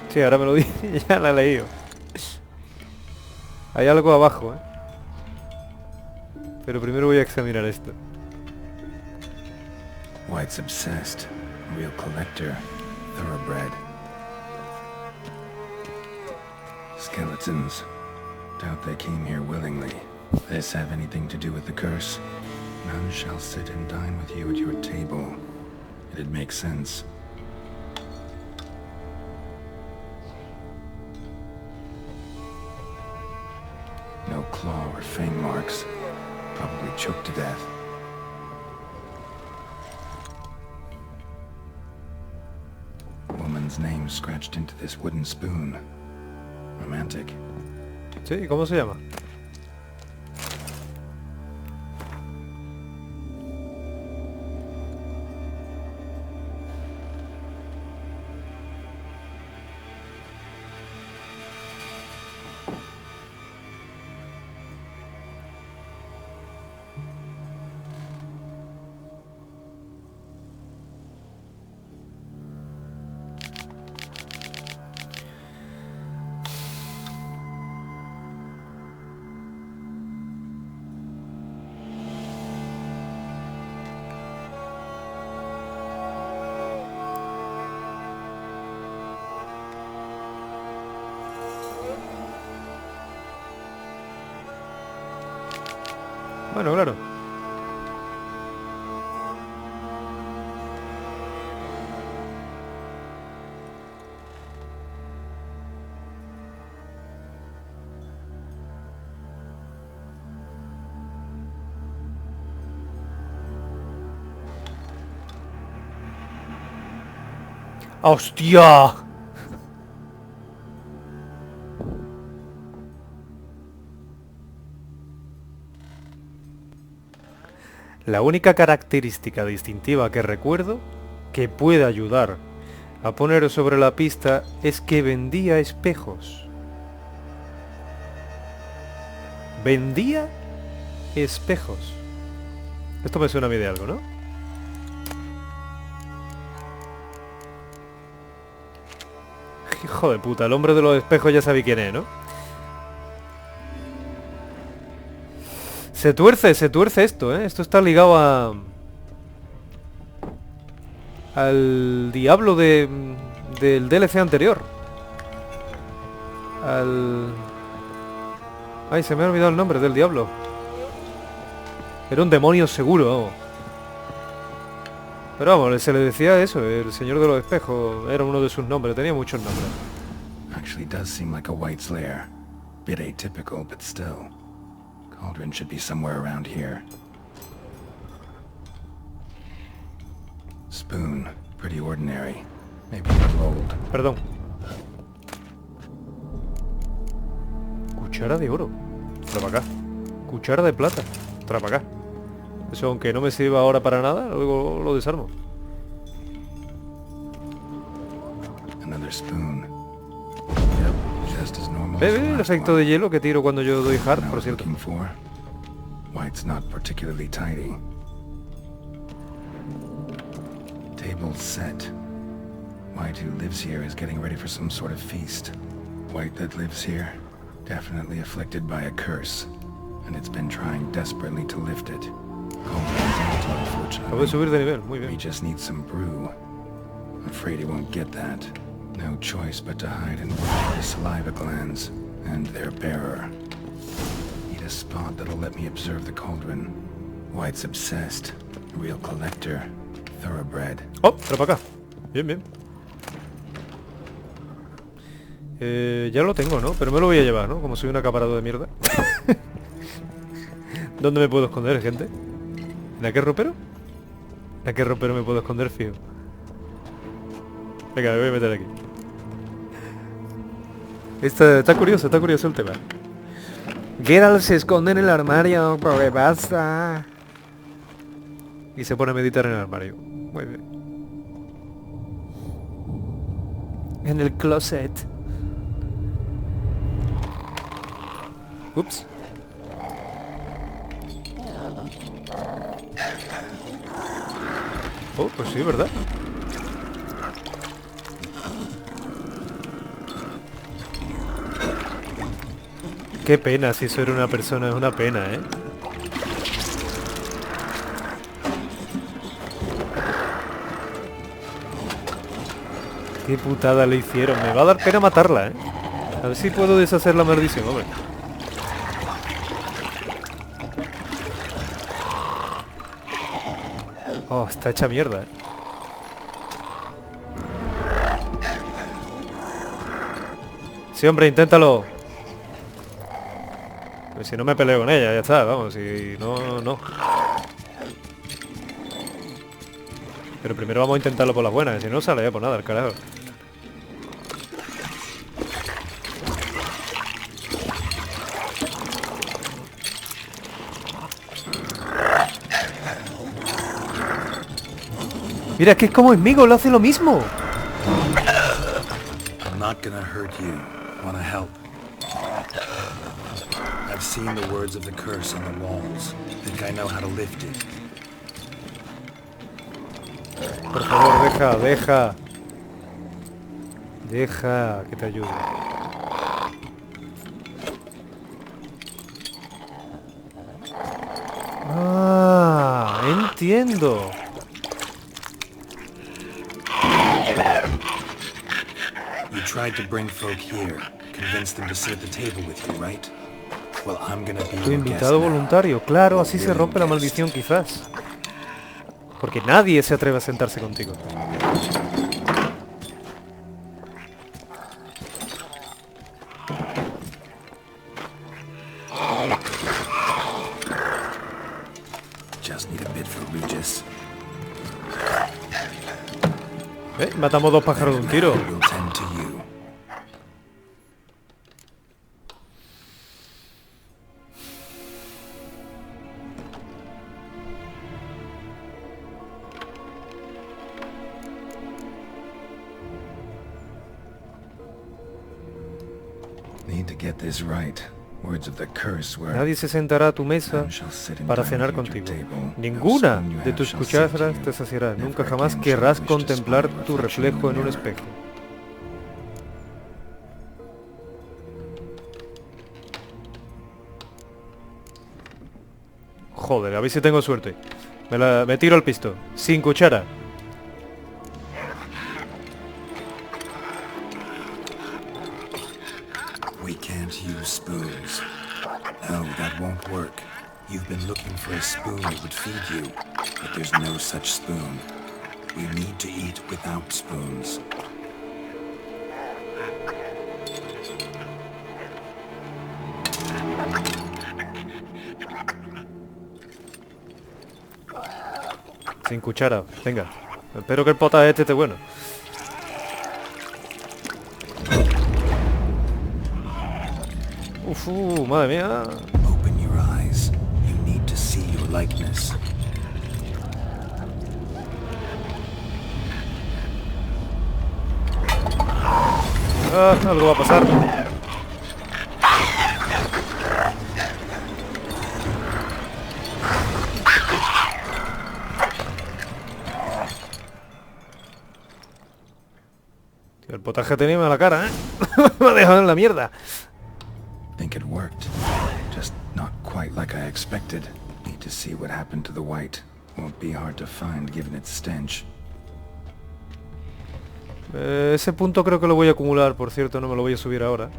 Sí, ahora me lo dice, ya la he leído. Hay algo abajo, ¿eh? Pero primero voy a examinar esto. White's obsessed. Real collector. Thoroughbred. Skeletons. Doubt they came here willingly. This have anything to do with the curse? None shall sit and dine with you at your table. It'd make sense. No claw or fang marks. Probably choked to death. Woman's name scratched into this wooden spoon. Romantic. Sí, ¿cómo se llama? Bueno, claro. ¡Hostia! La única característica distintiva que recuerdo que puede ayudar a poner sobre la pista es que vendía espejos. Vendía espejos. Esto me suena a mí de algo, ¿no? Hijo de puta, el hombre de los espejos ya sabéis quién es, ¿no? Se tuerce esto, ¿eh? Esto está ligado a... al diablo del DLC anterior. Ay, se me ha olvidado el nombre del diablo. Era un demonio seguro, vamos. Pero vamos, se le decía eso, el señor de los espejos. Era uno de sus nombres, tenía muchos nombres. Actually does seem like a White's lair. Bit atypical, but still. Cauldron should be somewhere around here. Spoon, pretty ordinary. Maybe a little old. Perdón. Cuchara de oro. Otra para acá. Cuchara de plata. Otra para acá. Eso, aunque no me sirva ahora para nada, luego lo desarmo. Another spoon. Yep, just as normal as the El last efecto one. de hielo que tiro cuando yo doy hard, Now por we're cierto. looking for. White's not particularly tidy. Table set. White, who lives here, is getting ready for some sort of feast. White that lives here, definitely afflicted by a curse, and it's been trying desperately to lift it. Cauldron's empty, Acabo de unfortunately. subir de nivel, muy We bien. just need some brew. Afraid he won't get that. No choice but to hide and watch the saliva glands and their bearer. Need a spot that'll let me observe the cauldron. White's obsessed. Real collector. Thoroughbred. ¡Oh! Pero para acá. Bien, bien. Ya lo tengo, ¿no? Pero me lo voy a llevar, ¿no? Como soy un acaparado de mierda. ¿Dónde me puedo esconder, gente? ¿En aquel ropero? ¿A qué ropero me puedo esconder, fijo? Venga, me voy a meter aquí. Está curioso el tema. Geralt se esconde en el armario, ¿qué pasa? Y se pone a meditar en el armario. Muy bien. En el closet. Ups. Oh, pues sí, ¿verdad? Qué pena si eso era una persona, es una pena, ¿eh? Qué putada le hicieron. Me va a dar pena matarla, ¿eh? A ver si puedo deshacer la maldición, hombre. Oh, está hecha mierda, ¿eh? Sí, hombre, inténtalo. Pues si no me peleo con ella, ya está, vamos, si no, no. Pero primero vamos a intentarlo por las buenas, si no sale ya por nada, el carajo. Mira, que es como Sméagol, lo hace lo mismo. I'm not gonna hurt you. Wanna help? I've seen the words of the curse on the walls. Think I know how to lift it. Por favor, deja. Deja que te ayude. Ah, entiendo. You tried to bring folk here, convince them to sit at the table with you, right? Well, I'm gonna be Tu your guest invitado now. voluntario, claro, así se Willing rompe la guest. maldición quizás. Porque nadie se atreve a sentarse contigo. Just need a bit for Regis. Matamos dos pájaros de un tiro. We'll tend to you. Need to get this right. Words of the curse were Nadie se sentará a tu mesa para cenar contigo. Ninguna de tus cucharas te saciará. Nunca jamás querrás contemplar tu reflejo en un espejo. Joder, a ver si tengo suerte. Me tiro al pisto. Sin cuchara. We can't use spoons. No, that won't work. You've been looking for a spoon that would feed you, but there's no such spoon. We need to eat without spoons. Sin cuchara. Venga. Espero que el potaje este esté bueno. Uf, madre mía. Open your eyes. You need to see your likeness. Ah, algo va a pasar. Tío, el potaje tenía mala cara, ¿eh? Me ha dejado en la mierda. Think it worked. Just not quite like I expected. Need to see what happened to the white. Won't be hard to find given its stench. Ese punto creo que lo voy a acumular, por cierto, no me lo voy a subir ahora.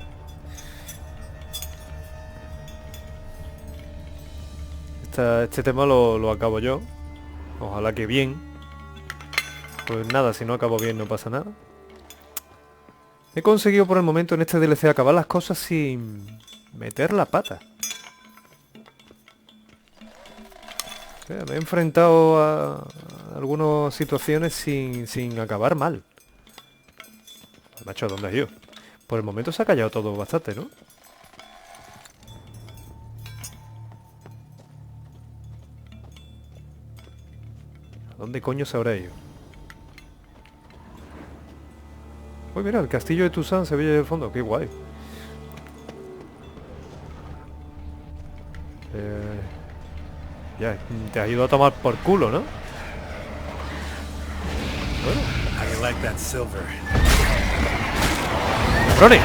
Este tema lo acabo yo. Ojalá que bien. Pues nada, si no acabo bien no pasa nada. He conseguido por el momento en este DLC acabar las cosas sin meter la pata. O sea, me he enfrentado a algunas situaciones sin acabar mal. Macho, ¿dónde has ido? Por el momento se ha callado todo bastante, ¿no? ¿A dónde coño se habrá ido? Uy, mira, el castillo de Toussaint se ve ahí al fondo. Qué guay. Ya, te has ido a tomar por culo, ¿no? Bueno, How do you like that silver? cabrones.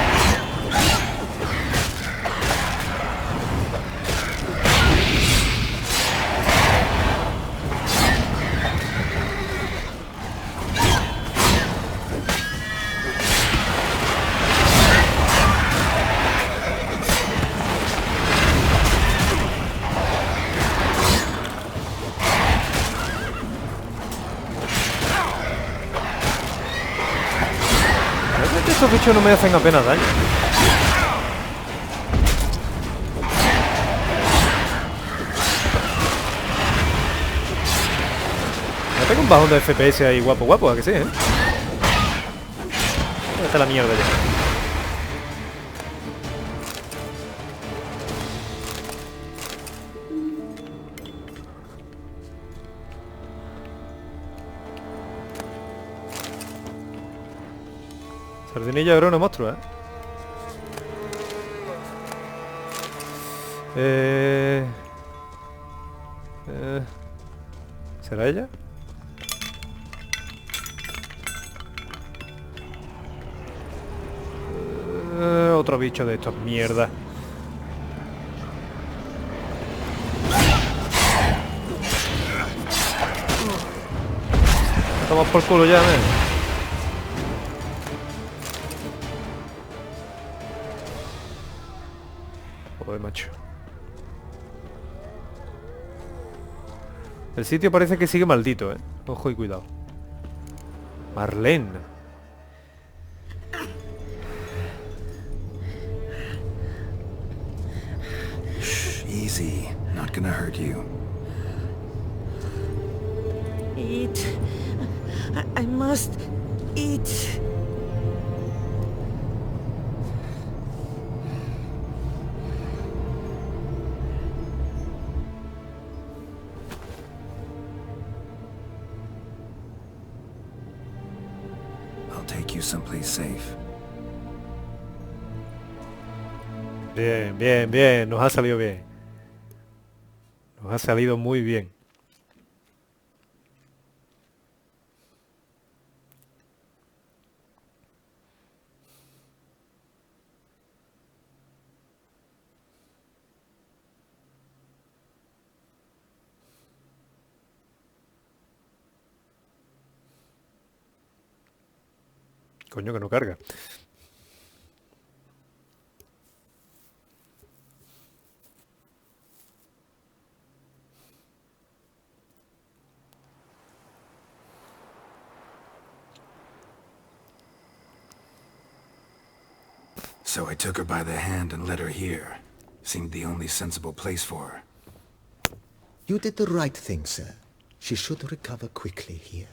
Realmente estos bichos no me hacen apenas daño. Me pego un bajón de FPS ahí guapo, guapo, ¿a que sí, eh? Está la mierda ya. Sardinilla era una monstruo, ¿Será ella? Otro bicho de estos, mierda. Estamos por culo ya, Joder, macho. El sitio parece que sigue maldito, Ojo y cuidado. Marlene. Shh, easy. Not gonna hurt you. Eat. I must eat. I'll take you someplace safe. Bien, bien, bien. Nos ha salido bien. Nos ha salido muy bien. Coño, que no carga. So I took her by the hand and led her here. Seemed the only sensible place for her. You did the right thing, sir. She should recover quickly here.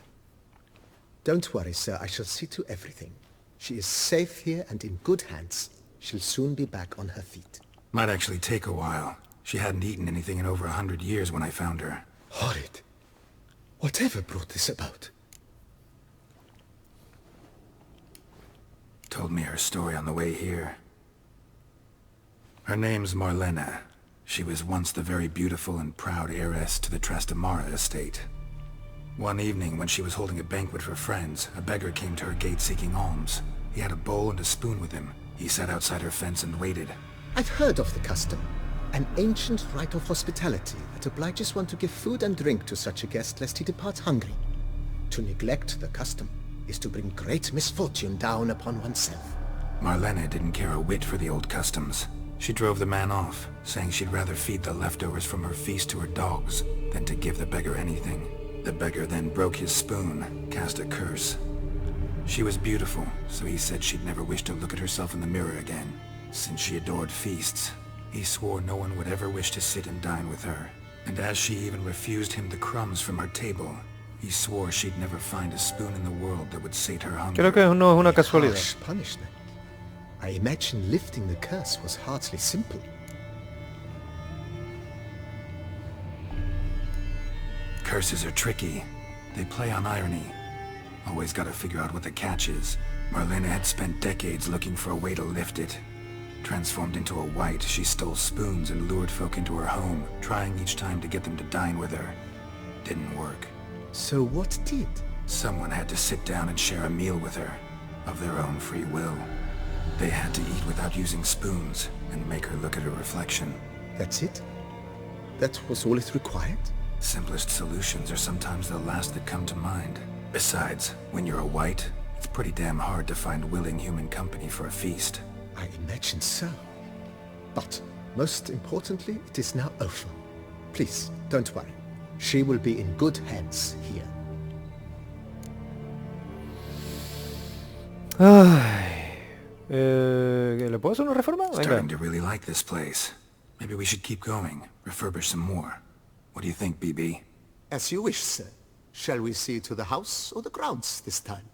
Don't worry, sir. I shall see to everything. She is safe here and in good hands. She'll soon be back on her feet. Might actually take a while. She hadn't eaten anything in over 100 years when I found her. Horrid. Whatever brought this about? Told me her story on the way here. Her name's Marlene. She was once the very beautiful and proud heiress to the Trastamara estate. One evening, when she was holding a banquet for friends, a beggar came to her gate seeking alms. He had a bowl and a spoon with him. He sat outside her fence and waited. I've heard of the custom. An ancient rite of hospitality that obliges one to give food and drink to such a guest lest he depart hungry. To neglect the custom is to bring great misfortune down upon oneself. Marlene didn't care a whit for the old customs. She drove the man off, saying she'd rather feed the leftovers from her feast to her dogs than to give the beggar anything. The beggar then broke his spoon, cast a curse. She was beautiful, so he said she'd never wish to look at herself in the mirror again. Since she adored feasts, he swore no one would ever wish to sit and dine with her. And as she even refused him the crumbs from her table, he swore she'd never find a spoon in the world that would sate her hunger. Creo que no es una casualidad. Harsh punishment. I imagine lifting the curse was hardly simple. Curses are tricky. They play on irony. Always gotta figure out what the catch is. Marlena had spent decades looking for a way to lift it. Transformed into a wight, she stole spoons and lured folk into her home, trying each time to get them to dine with her. Didn't work. So what did? Someone had to sit down and share a meal with her, of their own free will. They had to eat without using spoons, and make her look at her reflection. That's it? That was all it required? Simplest solutions are sometimes the last that come to mind. Besides, when you're a wight, it's pretty damn hard to find willing human company for a feast. I imagine so. But, most importantly, it is now over. Please, don't worry. She will be in good hands here. Ay. ¿Le puedo hacer una reforma? Venga. Starting to really like this place. Maybe we should keep going, refurbish some more. What do you think, BB? As you wish, sir. Shall we see to the house or the grounds this time?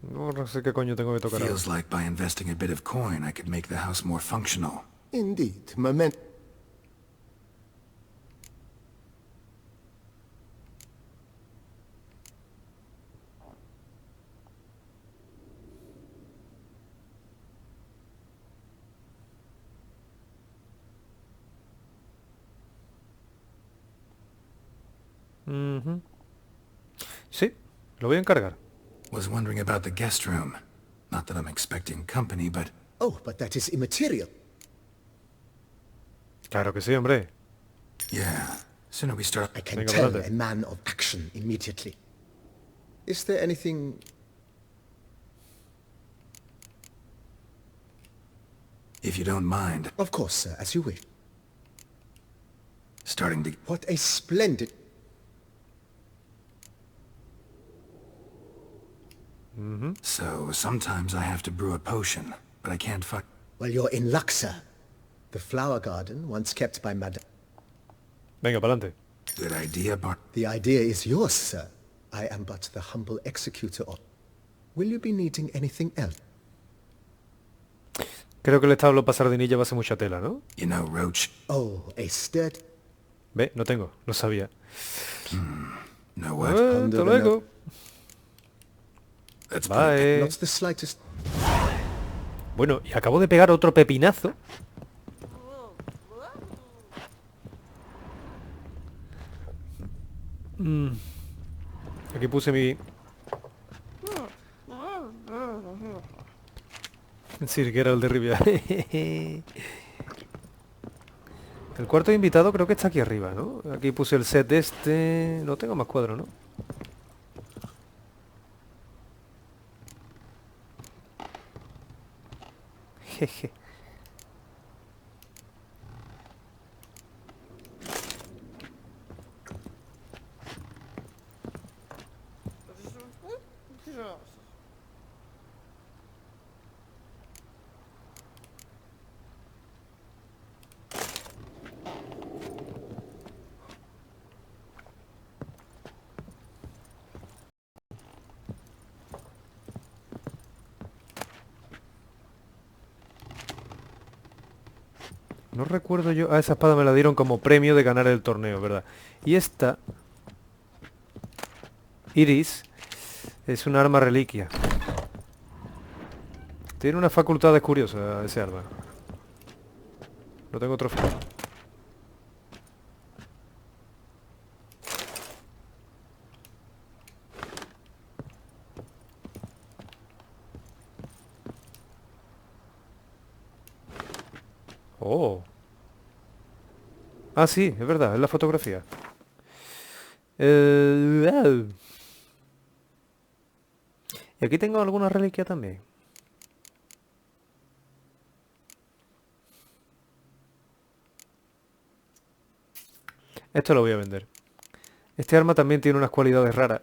No sé qué coño tengo que tocar ahora. Feels like by investing a bit of coin, I could make the house more functional. Indeed, Sí, lo voy a encargar. Was wondering about the guest room. Not that I'm expecting company, but... Oh, but that is immaterial. Claro que sí, hombre. Yeah, sooner we start... I can Venga, tell adelante. a man of action immediately. Is there anything... If you don't mind, Of course, sir, as you wish. starting to... What a splendid... So, sometimes I have to brew a potion, but I can't fuck... Well, you're in luck, sir. The flower garden, once kept by Madame... Venga, para adelante. Good idea, Bart. The idea is yours, sir. I am but the humble executor of... Will you be needing anything else? Creo que el establo para sardinilla va a ser mucha tela, ¿no? You know, Roach, Oh, a sturdy... Ve, no tengo, lo sabía. know what? Hasta luego. Let's put it Bye. Not the slightest... Bueno, y acabo de pegar otro pepinazo. Aquí puse mi... Sí, que era el de Rivia. El cuarto invitado creo que está aquí arriba, ¿no? Aquí puse el set este... No tengo más cuadros, ¿no? Jeje. No recuerdo yo... Ah, esa espada me la dieron como premio de ganar el torneo, ¿verdad? Y esta... Iris... Es un arma reliquia. Tiene unas facultades curiosas ese arma. No tengo trofeo. Oh. Ah, sí, es verdad, es la fotografía. Y aquí tengo alguna reliquia también. Esto lo voy a vender. Este arma también tiene unas cualidades raras.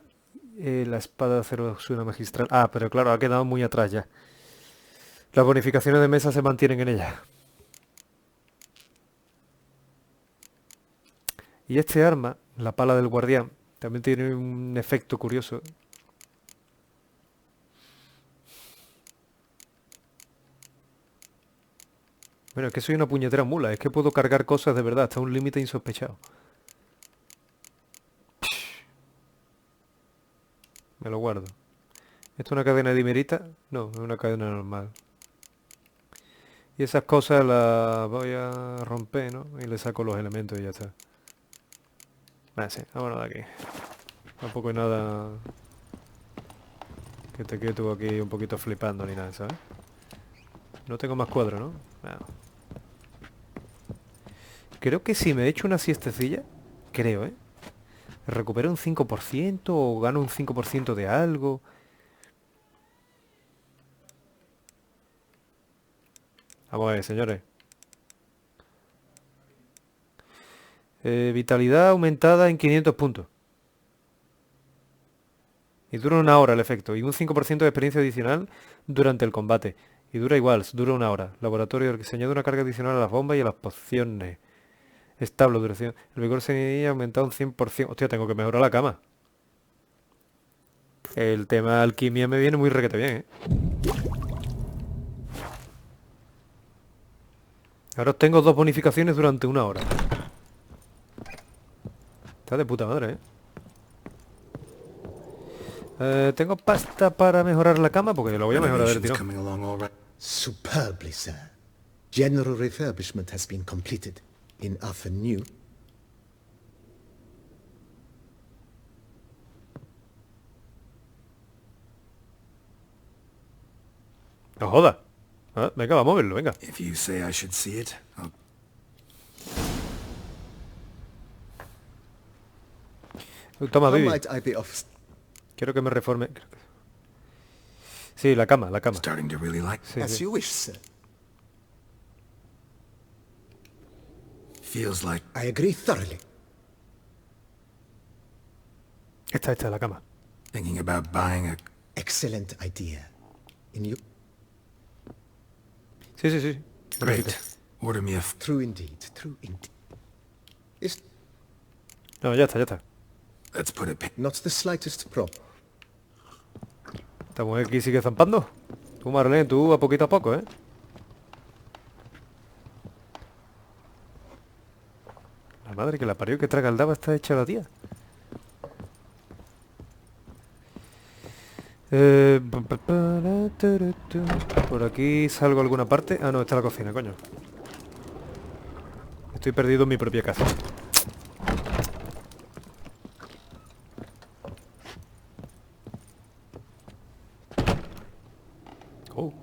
La espada de acero suena magistral. Ah, pero claro, ha quedado muy atrás ya. Las bonificaciones de mesa se mantienen en ella. Y este arma, la pala del guardián, también tiene un efecto curioso. Bueno, es que soy una puñetera mula, es que puedo cargar cosas de verdad hasta un límite insospechado. Me lo guardo. ¿Esto es una cadena de dimerita? No, es una cadena normal. Y esas cosas las voy a romper, ¿no? Y le saco los elementos y ya está. Sí, vámonos de aquí. Tampoco hay nada que te quede tú aquí un poquito flipando ni nada, ¿sabes? No tengo más cuadro, ¿no? No. Creo que si me echo una siestecilla, creo, ¿eh? Recupero un 5% o gano un 5% de algo. Vamos a ver, señores. Vitalidad aumentada en 500 puntos. Y dura una hora el efecto. Y un 5% de experiencia adicional durante el combate. Y dura igual, dura una hora. Laboratorio que se añade una carga adicional a las bombas y a las pociones. Estable duración. El vigor se ha aumentado un 100%. Hostia, tengo que mejorar la cama. El tema alquimia me viene muy requete bien, ¿eh? Ahora tengo 2 bonificaciones durante una hora. Está de puta madre, ¿eh? Tengo pasta para mejorar la cama porque lo voy a mejorar del Renovations tirón. coming along all right. Superbly, sir. General refurbishment has been completed. In New. No joda. Ah, venga, vamos a verlo, venga. If you say I should see it, I'll... Toma, How baby. might I be of... Quiero que me reforme. Sí, la cama, la cama. starting to really like... Sí, As sí. you wish, sir. Feels like... I agree thoroughly. Esta, la cama. thinking about buying a... Excellent idea. In you... Sí, sí, sí. Great. Order me a... True indeed. True indeed. Is No, ya está. Let's put it... not the slightest problem. Esta mujer aquí sigue zampando. Tú, Marlene, tú a poco, ¿eh? La madre que la parió, que tragaldaba está hecha la tía. Por aquí salgo a alguna parte. Ah, no, está la cocina, coño. Estoy perdido en mi propia casa. Oh.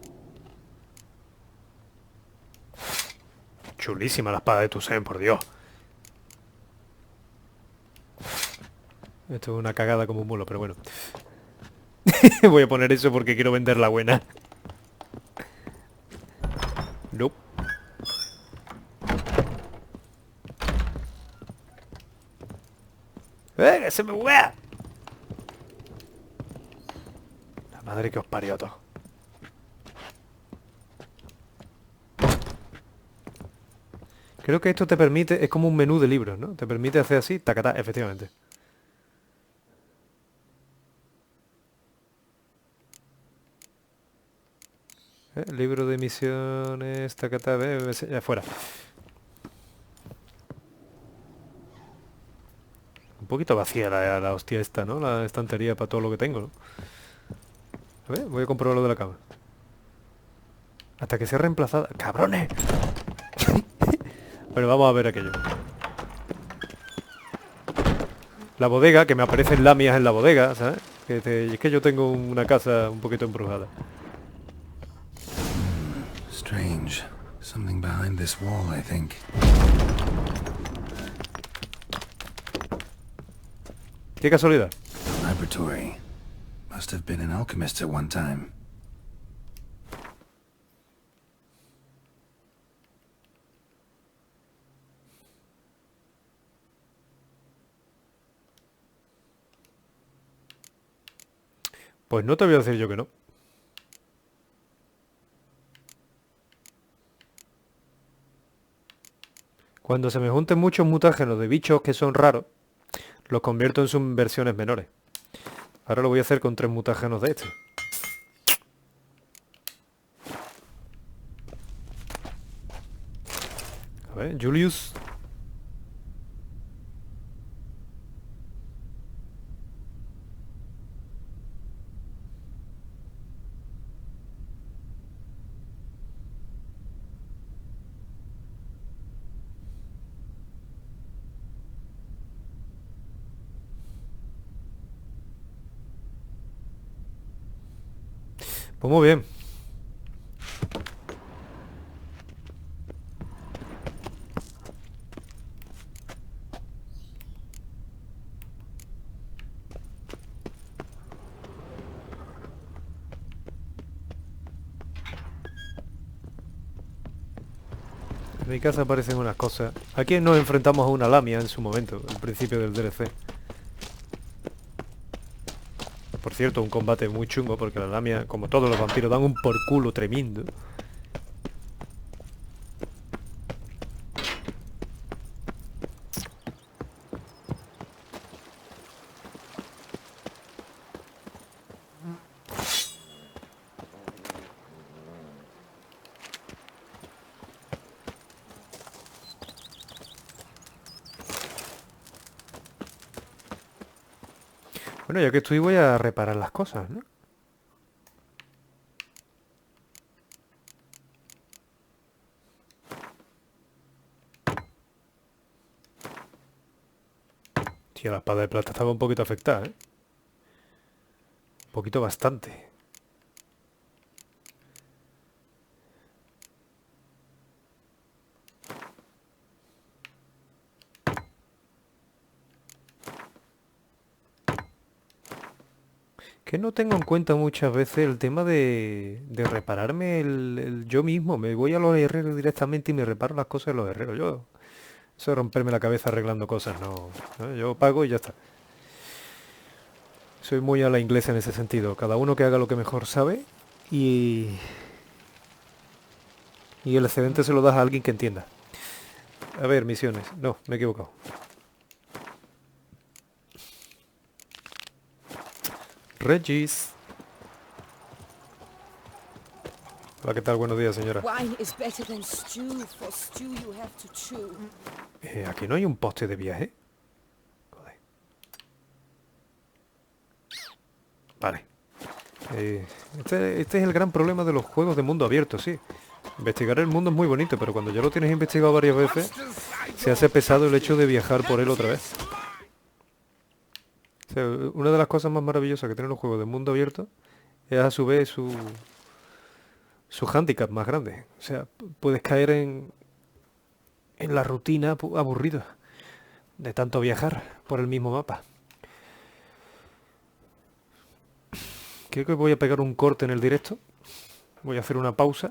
Chulísima la espada de Toussaint, por Dios. Esto es una cagada como un mulo, pero bueno. Voy a poner eso porque quiero vender la buena. No. ¡Que se me buguea! La madre que os parió a todos. Creo que esto te permite, es como un menú de libros, ¿no? Te permite hacer así, tacatá, efectivamente. Libro de misiones, tacatá, fuera. Un poquito vacía la hostia esta, ¿no? La estantería para todo lo que tengo, ¿no? A ver, voy a comprobar lo de la cama. Hasta que sea reemplazada. ¡Cabrones! Bueno, vamos a ver aquello. La bodega, que me aparecen lamias en la bodega, ¿sabes? Es que yo tengo una casa un poquito embrujada. Strange. Something behind this wall, I think. Qué casualidad. Laboratory. Must have been an alchemist at one time. Pues no te voy a decir yo que no. Cuando se me junten muchos mutágenos de bichos que son raros, los convierto en sus versiones menores. Ahora lo voy a hacer con 3 mutágenos de este. A ver, Julius. Pues muy bien. En mi casa aparecen unas cosas. Aquí nos enfrentamos a una lamia en su momento, al principio del DLC. Por cierto, un combate muy chungo porque la lamia, como todos los vampiros, dan un por culo tremendo. Bueno, ya que estoy voy a reparar las cosas, ¿no? Tío, la espada de plata estaba un poquito afectada, ¿eh? Un poquito bastante. Que no tengo en cuenta muchas veces el tema de repararme yo mismo. Me voy a los herreros directamente y me reparo las cosas de los herreros. Yo, eso de romperme la cabeza arreglando cosas, no. ¿No? Yo pago y ya está. Soy muy a la inglesa en ese sentido. Cada uno que haga lo que mejor sabe y, y el excedente se lo das a alguien que entienda. A ver, misiones. No, me he equivocado. Regis. Hola, ¿qué tal? Buenos días, señora. Wine is better than stew. For stew you have to chew. Aquí no hay un poste de viaje. Joder. Vale. Este es el gran problema de los juegos de mundo abierto, sí. Investigar el mundo es muy bonito, pero cuando ya lo tienes investigado varias veces, se hace pesado el hecho de viajar por él otra vez. O sea, una de las cosas más maravillosas que tienen los juegos de mundo abierto es a su vez su hándicap más grande. O sea, puedes caer en la rutina aburrida de tanto viajar por el mismo mapa. Creo que voy a pegar un corte en el directo. Voy a hacer una pausa.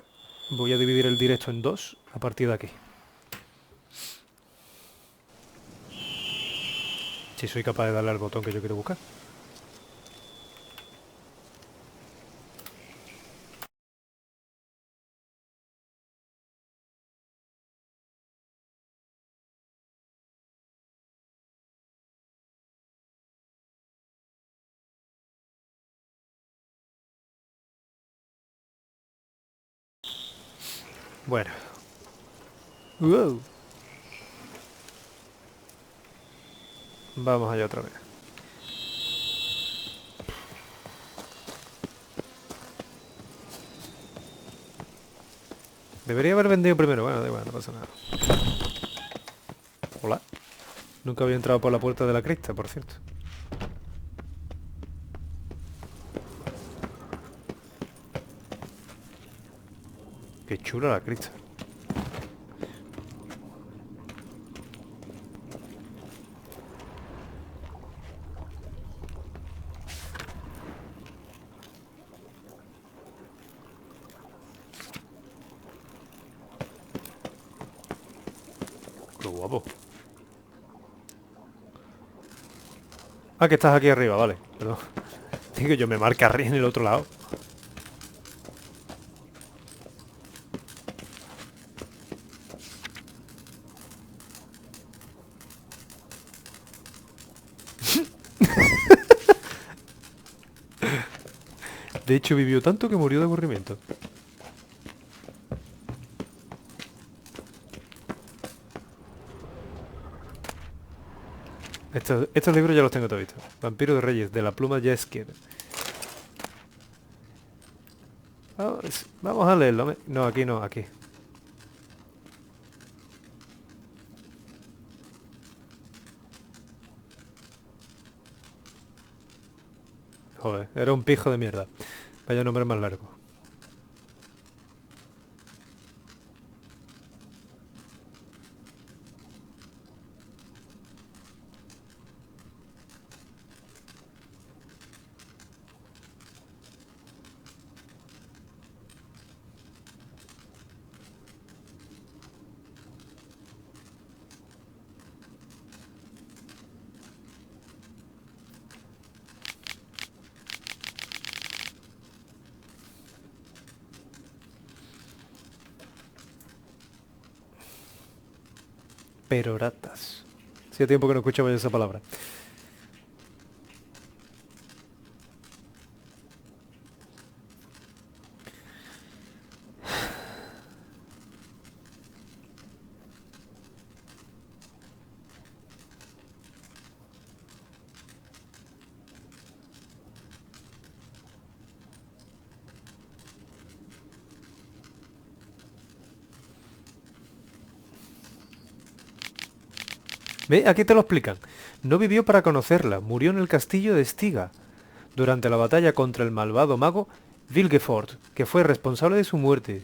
Voy a dividir el directo en 2 a partir de aquí. Si soy capaz de darle al botón que yo quiero buscar. Bueno. Wow. Vamos allá otra vez. Debería haber vendido primero. Bueno, da igual, no pasa nada. Hola. Nunca había entrado por la puerta de la crista, por cierto. Qué chula la crista. Qué guapo. Ah, que estás aquí arriba, vale. Perdón. Digo, yo me marca arriba en el otro lado. De hecho, vivió tanto que murió de aburrimiento. Estos libros ya los tengo todos vistos. Vampiro de Reyes, de la pluma Jesker. Vamos a leerlo. No, aquí no, aquí. Joder, era un pijo de mierda. Vaya nombre más largo. Peroratas. Hacía tiempo que no escuchaba yo esa palabra. ¿Ve? Aquí te lo explican. No vivió para conocerla, murió en el castillo de Stiga, durante la batalla contra el malvado mago Vilgefort, que fue responsable de su muerte.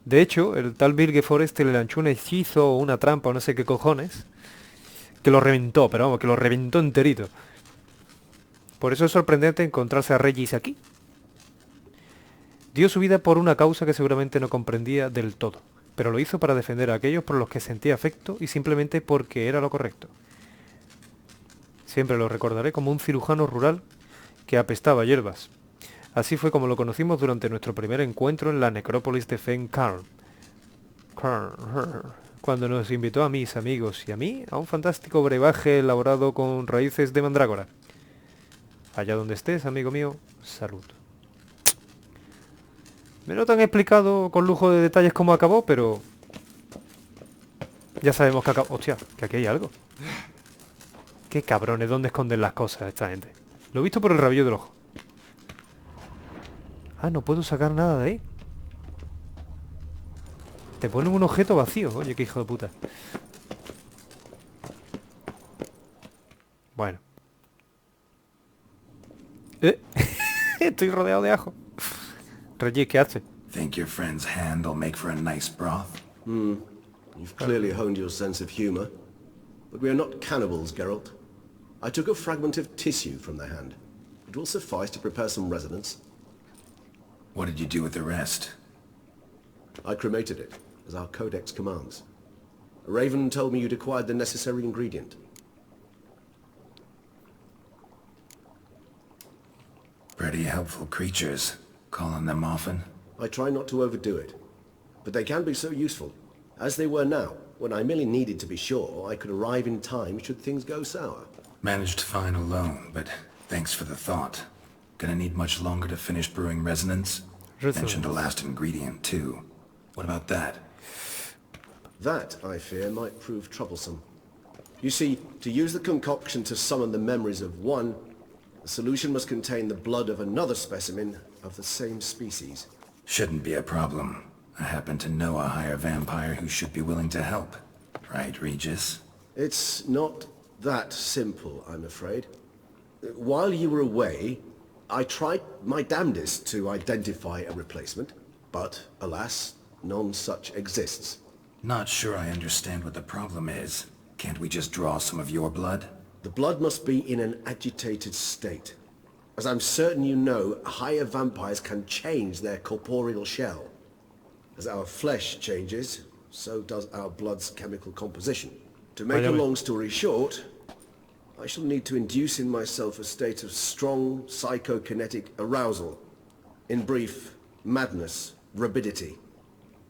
De hecho, el tal Vilgefort este le lanzó un hechizo o una trampa o no sé qué cojones, que lo reventó, pero vamos, que lo reventó enterito. Por eso es sorprendente encontrarse a Regis aquí. Dio su vida por una causa que seguramente no comprendía del todo, pero lo hizo para defender a aquellos por los que sentía afecto y simplemente porque era lo correcto. Siempre lo recordaré como un cirujano rural que apestaba hierbas. Así fue como lo conocimos durante nuestro primer encuentro en la necrópolis de Fencarn, cuando nos invitó a mis amigos y a mí a un fantástico brebaje elaborado con raíces de mandrágora. Allá donde estés, amigo mío, salud. Me lo han explicado con lujo de detalles cómo acabó, pero ya sabemos que acabó. Hostia, que aquí hay algo. Qué cabrones, ¿dónde esconden las cosas esta gente? Lo he visto por el rabillo del ojo. Ah, no puedo sacar nada de ahí. Te ponen un objeto vacío. Oye, qué hijo de puta. Bueno. Estoy rodeado de ajo. Regis, ¿qué hace? Think your friend's hand will make for a nice broth? You've clearly honed your sense of humor. But we are not cannibals, Geralt. I took a fragment of tissue from the hand. It will suffice to prepare some resonance. What did you do with the rest? I cremated it, as our codex commands. Raven told me you'd acquired the necessary ingredient. Pretty helpful creatures. Call on them often? I try not to overdo it. But they can be so useful. As they were now, when I merely needed to be sure I could arrive in time should things go sour. Managed fine alone, but thanks for the thought. Gonna need much longer to finish brewing resonance? Mentioned the last ingredient, too. What about that? That, I fear, might prove troublesome. You see, to use the concoction to summon the memories of one, the solution must contain the blood of another specimen of the same species. Shouldn't be a problem. I happen to know a higher vampire who should be willing to help. Right, Regis? It's not that simple, I'm afraid. While you were away, I tried my damnedest to identify a replacement, but, alas, none such exists. Not sure I understand what the problem is. Can't we just draw some of your blood? The blood must be in an agitated state. As I'm certain you know, higher vampires can change their corporeal shell. As our flesh changes, so does our blood's chemical composition. To make a long story short, I shall need to induce in myself a state of strong psychokinetic arousal. In brief, madness, rabidity.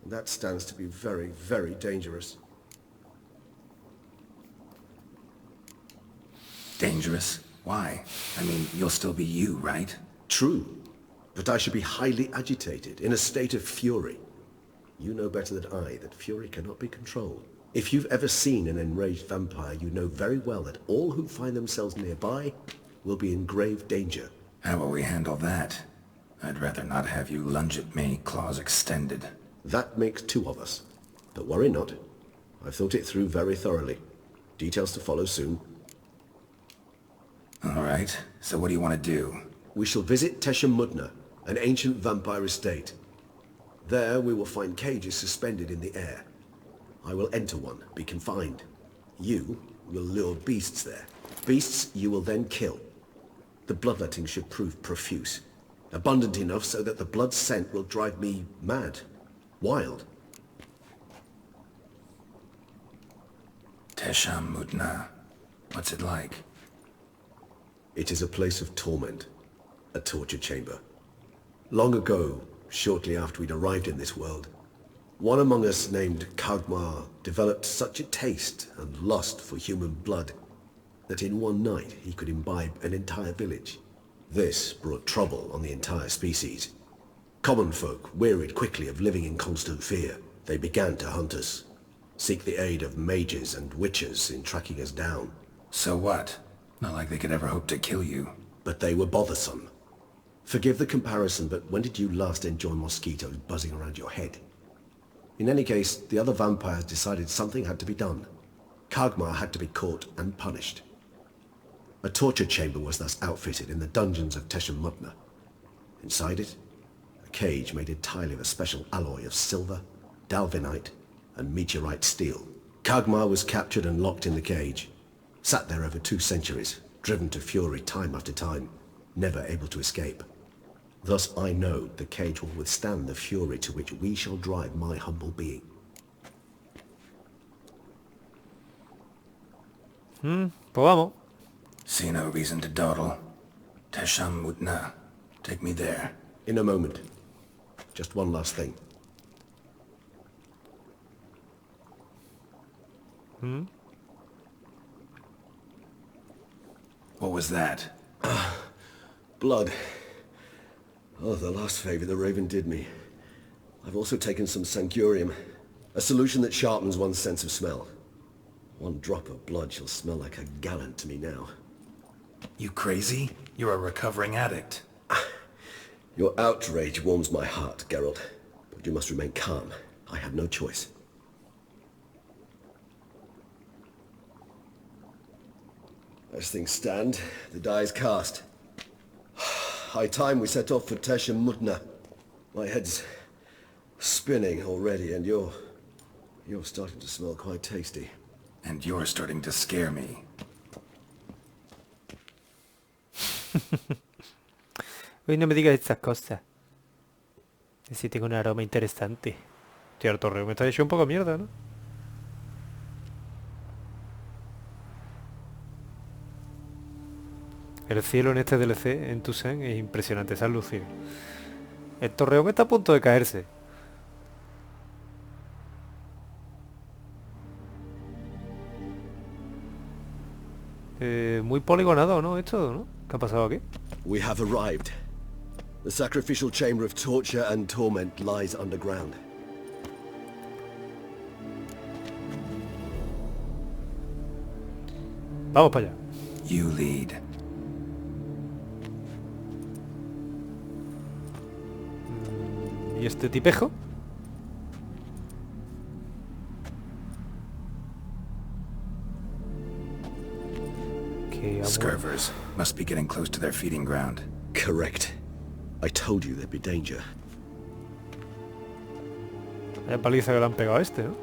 And that stands to be very, very dangerous. Dangerous? Why? I mean, you'll still be you, right? True. That I should be highly agitated, in a state of fury. You know better than I that fury cannot be controlled. If you've ever seen an enraged vampire, you know very well that all who find themselves nearby will be in grave danger. How will we handle that? I'd rather not have you lunge at me, claws extended. That makes two of us. But worry not. I've thought it through very thoroughly. Details to follow soon. All right, so what do you want to do? We shall visit Tesha Mudna, an ancient vampire estate. There we will find cages suspended in the air. I will enter one, be confined. You will lure beasts there. Beasts you will then kill. The bloodletting should prove profuse. Abundant enough so that the blood scent will drive me mad. Wild. Tesha Mudna. What's it like? It is a place of torment. A torture chamber. Long ago, shortly after we'd arrived in this world, one among us named Kagmar developed such a taste and lust for human blood that in one night he could imbibe an entire village. This brought trouble on the entire species. Common folk wearied quickly of living in constant fear. They began to hunt us, seek the aid of mages and witches in tracking us down. So what? Not like they could ever hope to kill you. But they were bothersome. Forgive the comparison, but when did you last enjoy mosquitoes buzzing around your head? In any case, the other vampires decided something had to be done. Kagmar had to be caught and punished. A torture chamber was thus outfitted in the dungeons of Tesha Mudna. Inside it, a cage made entirely of a special alloy of silver, dalvinite, and meteorite steel. Kagmar was captured and locked in the cage. Sat there over 2 centuries, driven to fury time after time, never able to escape. Thus I know the cage will withstand the fury to which we shall drive my humble being. Pues vamos. See no reason to dawdle. Tesha Mudna. Take me there. In a moment. Just one last thing. What was that? Blood. Oh, the last favor the Raven did me. I've also taken some sancurium, a solution that sharpens one's sense of smell. One drop of blood shall smell like a gallon to me now. You crazy? You're a recovering addict. Your outrage warms my heart, Geralt. But you must remain calm. I have no choice. As things stand, the die is cast. High time we set off for Tesha Mudna. My head's spinning already, and you're starting to smell quite tasty. And you're starting to scare me. Uy, no me digas estas cosas. Sí tengo un aroma interesante. Tío, el torreo me está hecho un poco mierda, ¿no? El cielo en este DLC, en Toussaint, es impresionante, es alucinante. El torreón está a punto de caerse. Muy poligonado, ¿no? Esto, ¿no? ¿Qué ha pasado aquí? We have arrived. The sacrificial chamber of torture and torment lies underground. Vamos para allá. You lead. ¿Y este tipejo? Scurvers must be getting close to their feeding ground. Correct. I told you there'd be danger. Vaya paliza que le han pegado a este, ¿no?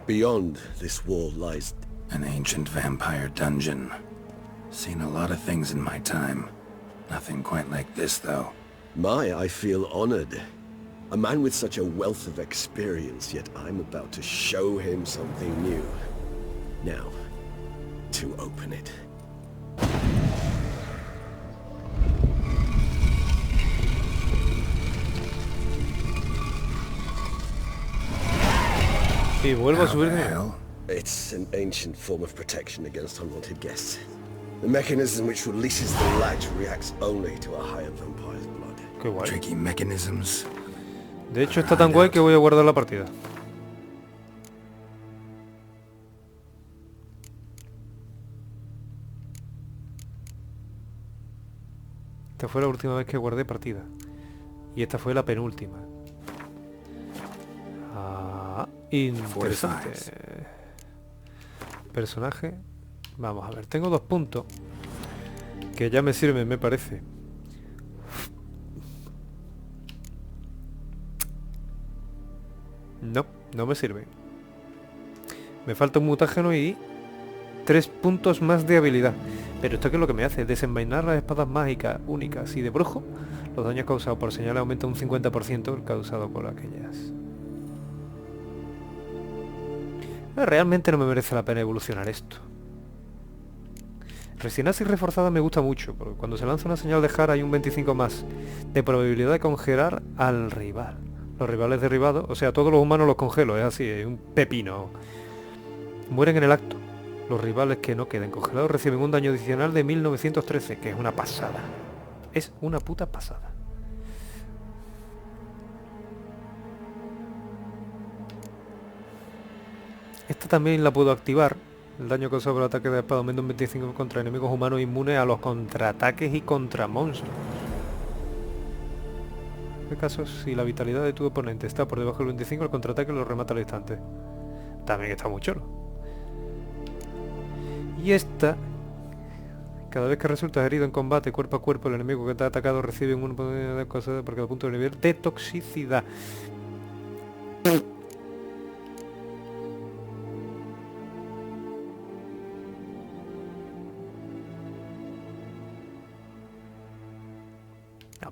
Beyond this wall lies... An ancient vampire dungeon. Seen a lot of things in my time. Nothing quite like this, though. I feel honored. A man with such a wealth of experience, yet I'm about to show him something new. Now, to open it. Sí, vuelvo a subir. Hell? It's an ancient form of protection against unwanted guests. The mechanism which releases the latch reacts only to a higher vampire's blood. Qué guay. Tricky mechanisms. De hecho está tan guay que voy a guardar la partida. Esta fue la última vez que guardé partida. Y esta fue la penúltima. Ah, interesante. Personaje. Vamos a ver, tengo 2 puntos. Que ya me sirven, me parece. No, no me sirve. Me falta un mutágeno y 3 puntos más de habilidad. Pero esto que es lo que me hace, desenvainar las espadas mágicas únicas y de brujo. Los daños causados por señal aumenta un 50% el causado por aquellas. Realmente no me merece la pena evolucionar esto. Resinasis reforzada me gusta mucho, porque cuando se lanza una señal de Jara hay un 25 más de probabilidad de congelar al rival. Los rivales derribados, o sea, todos los humanos los congelo, es así, es un pepino. Mueren en el acto. Los rivales que no queden congelados reciben un daño adicional de 1913, que es una pasada. Es una puta pasada. Esta también la puedo activar. El daño causado por el ataque de espada aumenta un 25 contra enemigos humanos inmunes a los contraataques y contra monstruos. En este caso, si la vitalidad de tu oponente está por debajo del 25, el contraataque lo remata al instante. También está muy chulo. Y esta, cada vez que resultas herido en combate cuerpo a cuerpo, el enemigo que te ha atacado recibe un de cosas por cada punto de nivel de toxicidad.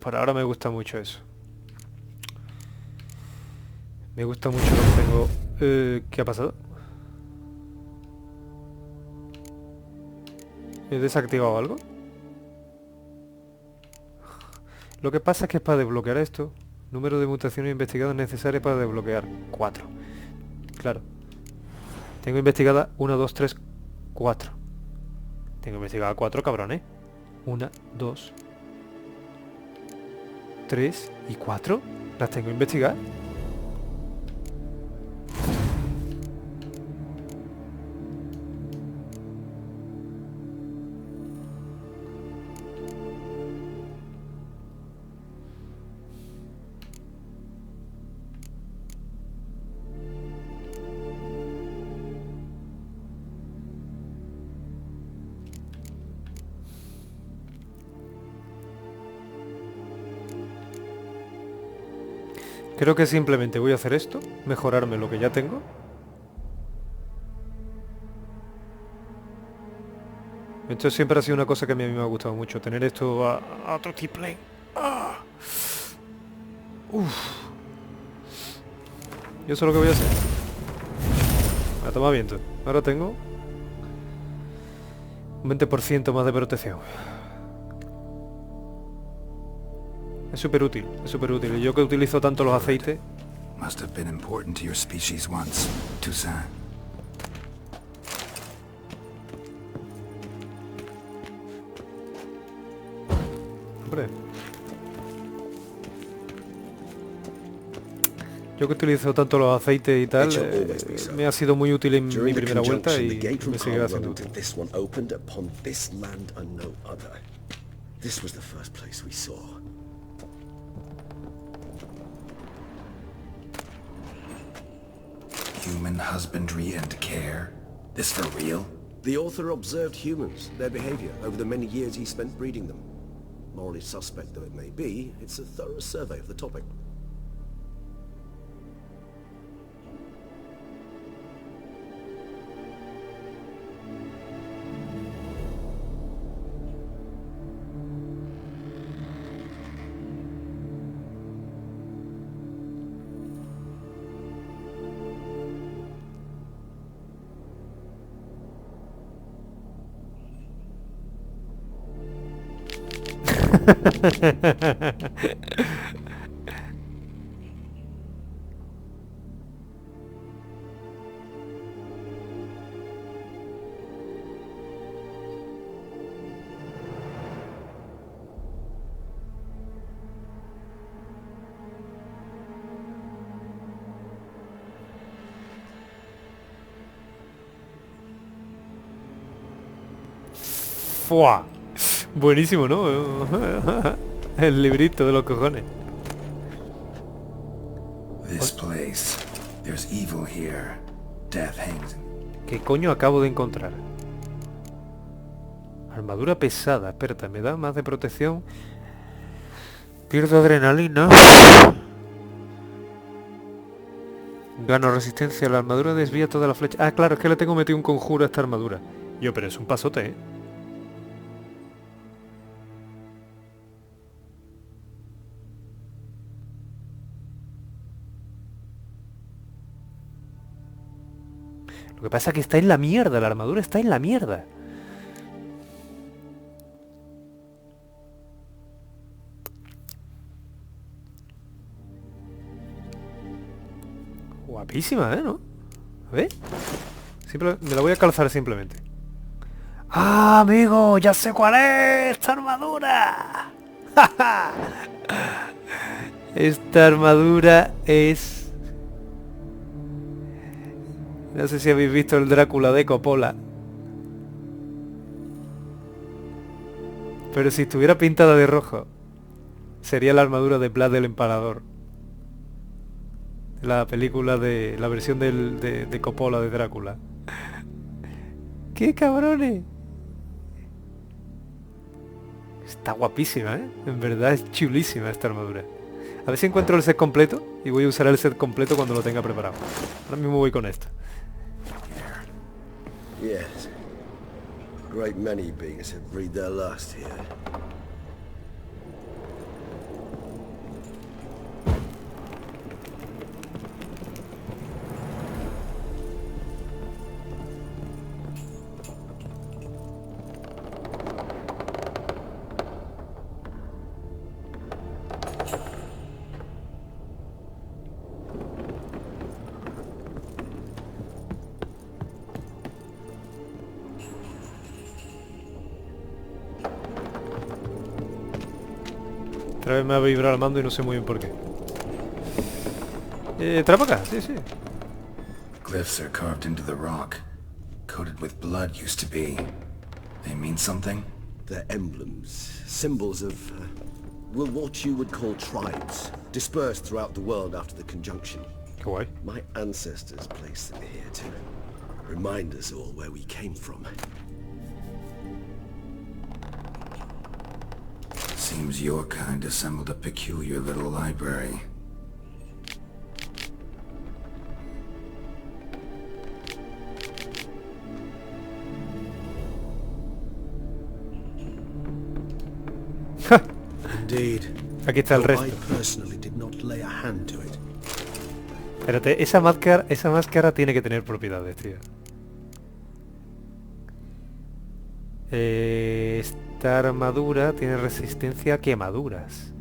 Por ahora me gusta mucho eso. Me gusta mucho lo que tengo. ¿Qué ha pasado? ¿He desactivado algo? Lo que pasa es que para desbloquear esto, número de mutaciones investigadas necesarias para desbloquear 4. Claro. Tengo investigada 1, 2, 3, 4. Tengo investigada 4, cabrones. 1, 2, 3 y 4. Las tengo investigadas. Creo que simplemente voy a hacer esto, mejorarme lo que ya tengo. Esto siempre ha sido una cosa que a mí me ha gustado mucho, tener esto a otro triple. ¡Ah! Uf. Y eso es lo que voy a hacer. A tomar viento. Ahora tengo un 20% más de protección. Es súper útil, es súper útil. Y yo que utilizo tanto los aceites. Must have been important to your species once, Toussaint. Hombre. Yo que utilizo tanto los aceites y tal, me ha sido muy útil en mi primera vuelta y me sigue haciendo útil. This one opened upon this land and no other. This was the first place we saw. Human husbandry and care? This for real? The author observed humans, their behavior, over the many years he spent breeding them. Morally suspect though it may be, it's a thorough survey of the topic. ¡Fua! Buenísimo, ¿no? El librito de los cojones. This place. There's evil here. Death hangs. ¿Qué coño acabo de encontrar? Armadura pesada. Espérate, me da más de protección. Pierdo adrenalina. Gano resistencia. La armadura desvía toda la flecha. Ah, claro, es que le tengo metido un conjuro a esta armadura. Yo, pero es un pasote, ¿eh? Lo que pasa es que está en la mierda, la armadura está en la mierda. Guapísima, ¿eh? ¿No? A ver. Me la voy a calzar simplemente. ¡Ah, amigo! ¡Ya sé cuál es! ¡Esta armadura! Esta armadura es... No sé si habéis visto el Drácula de Coppola. Pero si estuviera pintada de rojo, sería la armadura de Vlad del Empalador. La película de... La versión de Coppola de Drácula. ¡Qué cabrones! Está guapísima, ¿eh? En verdad es chulísima esta armadura. A ver si encuentro el set completo. Y voy a usar el set completo cuando lo tenga preparado. Ahora mismo voy con esto. Yes. A great many beings have breathed their last here. Otra vez me va a vibrar el mando y no sé muy bien por qué. ¿Trae para acá? Sí, sí. Glyphs are carved into the rock. Coated with blood used to be. They mean something? They're emblems, symbols of, well, what you would call tribes, dispersed throughout the world after the conjunction. Qué guay. My ancestors placed them here to remind us all where we came from. Seems your kind assembled a peculiar little library. Indeed. Aquí está el Though resto. I personally did not lay a hand to it. Espérate, esa máscara tiene que tener propiedades, tío. Esta armadura tiene resistencia a quemaduras.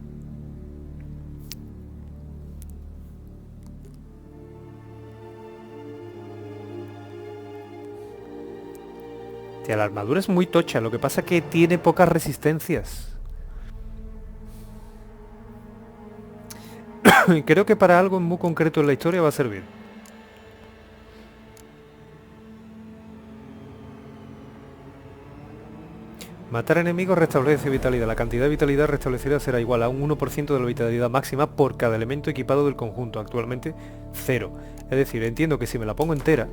Tía, la armadura es muy tocha, lo que pasa es que tiene pocas resistencias. Creo que para algo muy concreto en la historia va a servir. Matar enemigos restablece vitalidad. La cantidad de vitalidad restablecida será igual a un 1% de la vitalidad máxima por cada elemento equipado del conjunto. Actualmente 0. Es decir, entiendo que si me la pongo entera...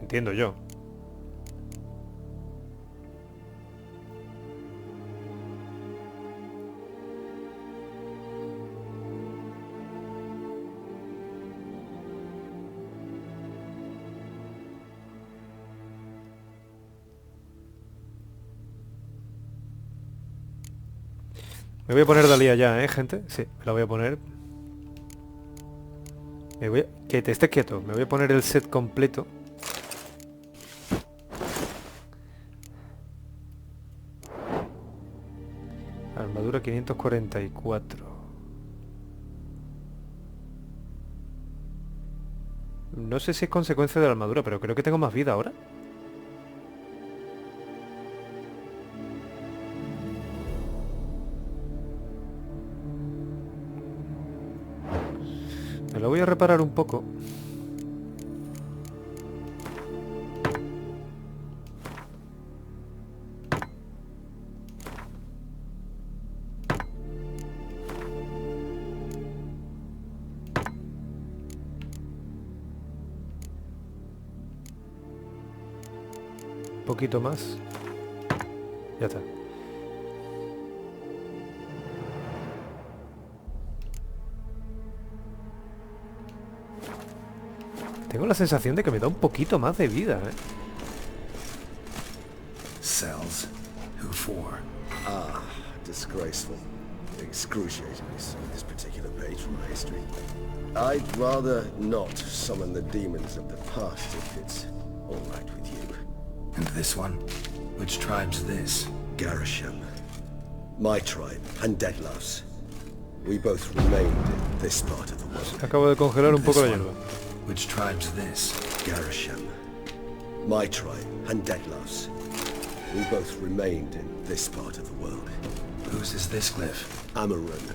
Entiendo yo. Me voy a poner Dalí ya, gente. Sí, me la voy a poner. Que te estés quieto. Me voy a poner el set completo. Armadura 544. No sé si es consecuencia de la armadura, pero creo que tengo más vida ahora. Me lo voy a reparar un poco. poquito más. Ya está. Tengo la sensación de que me da un poquito más de vida, ¿eh? Cells. Who for? Ah, disgraceful. Excruciatingly so, this particular page from my history. I'd rather not summon the demons of the past if it's all right with you. And this one? Which tribe's this? Garisham. My tribe, and Deadlough's. We both remained in this part of the world. Acabo de congelar un poco la This one? hierba. Which tribe's this? Garisham. My tribe, and Deadlough's. We both remained in this part of the world. Whose is this cliff? Amarun.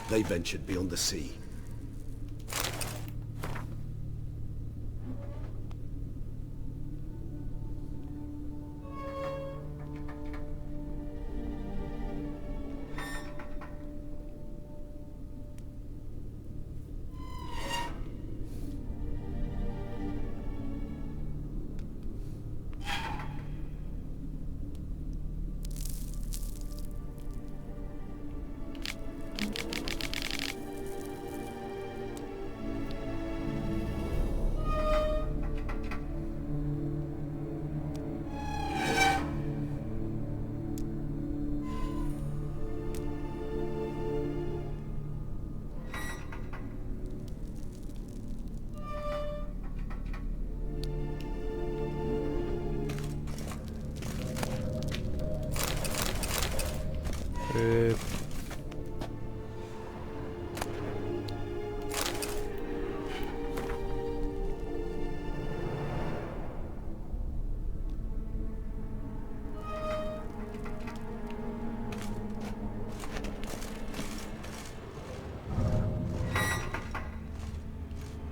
They ventured beyond the sea. Eh,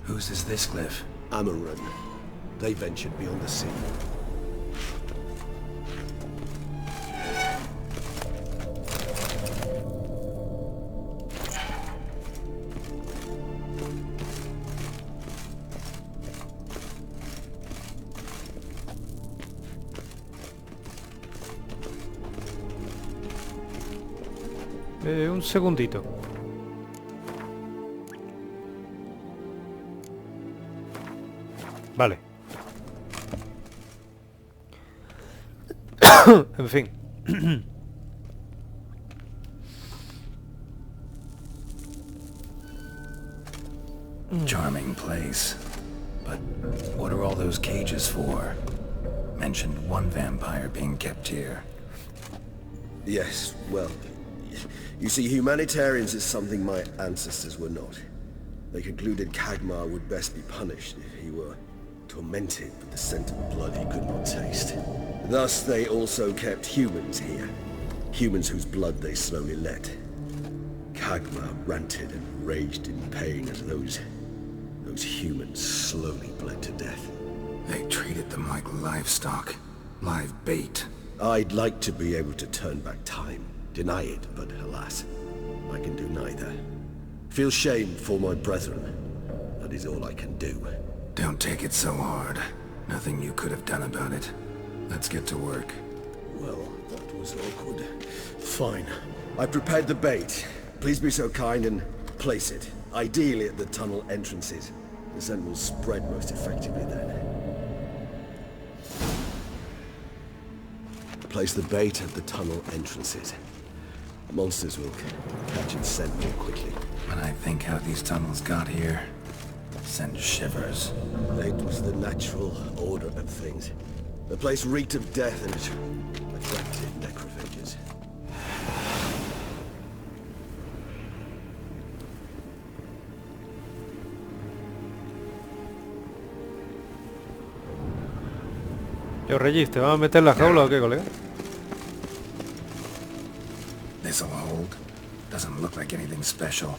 Whose is this cliff? Amarun. They ventured beyond the sea. un segundito. Vale. En fin. Charming place. But what are all those cages for? Mentioned one vampire being kept here. Yes, well, you see, humanitarians is something my ancestors were not. They concluded Kagmar would best be punished if he were tormented with the scent of blood he could not taste. Thus, they also kept humans here. Humans whose blood they slowly let. Kagmar ranted and raged in pain as those humans slowly bled to death. They treated them like livestock. Live bait. I'd like to be able to turn back time. Deny it, but alas, I can do neither. Feel shame for my brethren. That is all I can do. Don't take it so hard. Nothing you could have done about it. Let's get to work. Well, that was awkward. Fine. I prepared the bait. Please be so kind and place it. Ideally at the tunnel entrances. The scent will spread most effectively then. Place the bait at the tunnel entrances. Monsters will catch its scent more quickly. When I think how these tunnels got here, send shivers. It was the natural order of things. The place reeked of death and it attracted necrophages. Yo, Regis, ¿te vas a meter en la jaula o qué, colega? This'll hold. Doesn't look like anything special.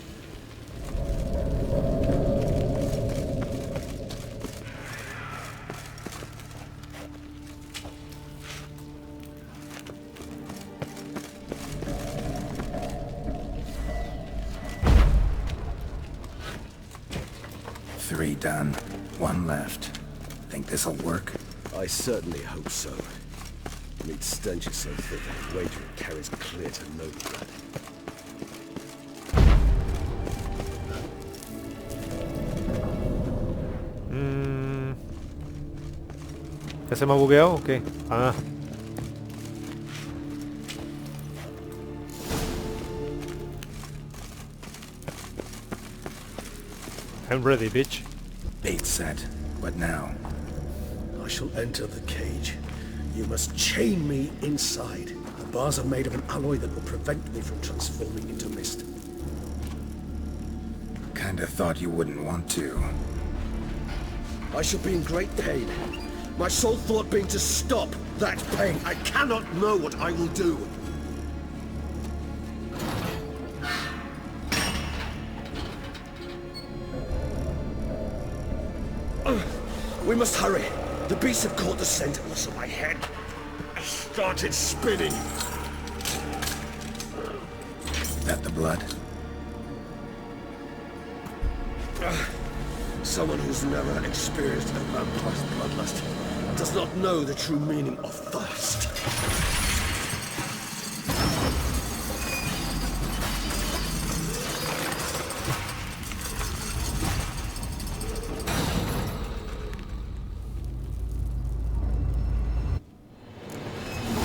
Three done. One left. Think this'll work? I certainly hope so. Meat stench is so thick, I wager it carries clear to no blood. ¿Ya se me ha bugueado o qué? Ah. I'm ready, bitch. Bait set. What now? I shall enter the cage. You must chain me inside. The bars are made of an alloy that will prevent me from transforming into mist. Kinda thought you wouldn't want to. I shall be in great pain. My sole thought being to stop that pain. I cannot know what I will do. We must hurry. The beasts have caught the scent also my head. I started spinning. That the blood? Someone who's never experienced a vampire's bloodlust does not know the true meaning of thirst.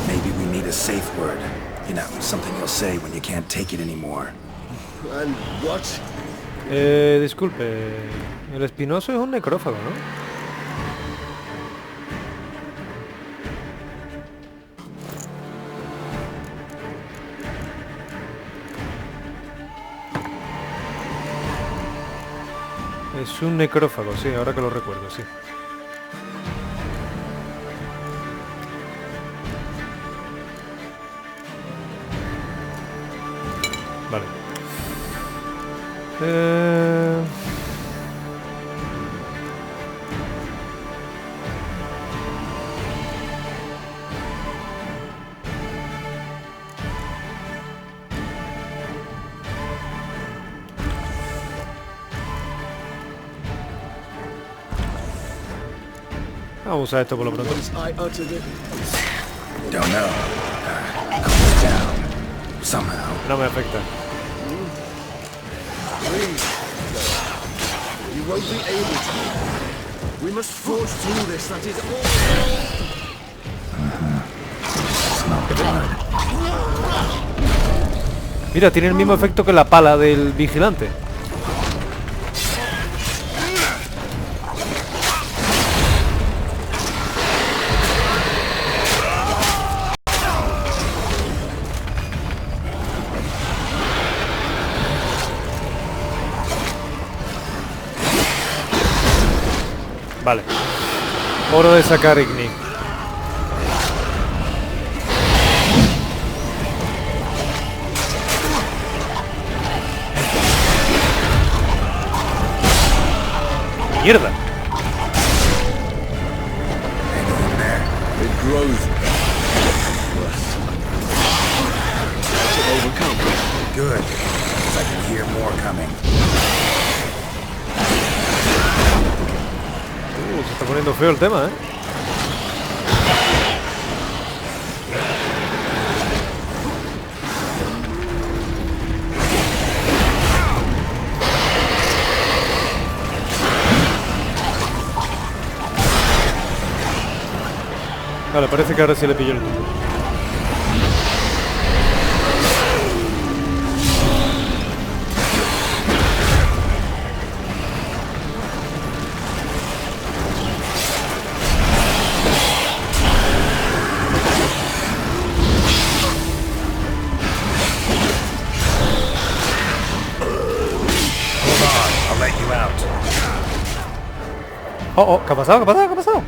Maybe we need a safe word. You know, something you'll say when you can't take it anymore. And what? Disculpe. El espinoso es un necrófago, ¿no? Es un necrófago, sí, ahora que lo recuerdo, sí. Vale. Vamos a usar esto por lo pronto. I uttered it. Don't know. Calm down. Somehow. No me afecta. Please. You won't be able to. We must forge through this, that is all. Smell the blood. Mira, tiene el mismo efecto que la pala del vigilante. Vale. Hora de sacar Igni. ¡Mierda! It grows. To overcome. Good. 'Cause I can hear more coming. Se está poniendo feo el tema, ¿eh? Vale, parece que ahora sí le pillo el tubo. I'll let you out. Oh, ¿qué ha pasado? ¿Qué ha pasado? ¿Qué ha pasado?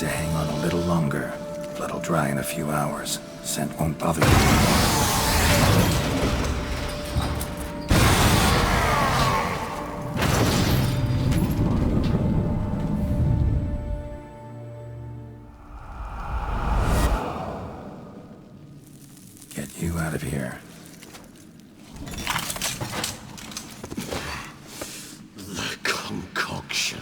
to hang on a little longer. Blood'll dry in a few hours. Scent won't bother you anymore. Get you out of here. The concoction.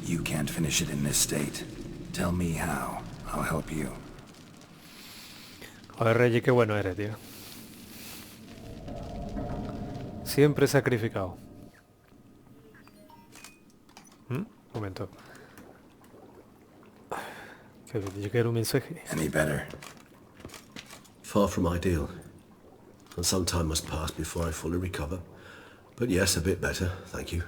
You can't finish it in this state. Tell me how. I'll help you. Joder, Reggie, qué bueno eres, tío. Siempre sacrificado. Momento. Que yo quiero un mensaje. Any better? Far from ideal. And some time must pass before I fully recover. But yes, a bit better, thank you.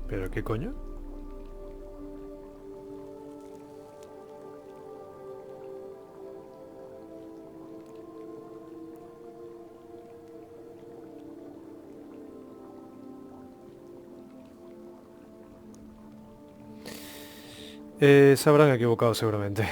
¿Pero qué coño? Se habrán equivocado seguramente.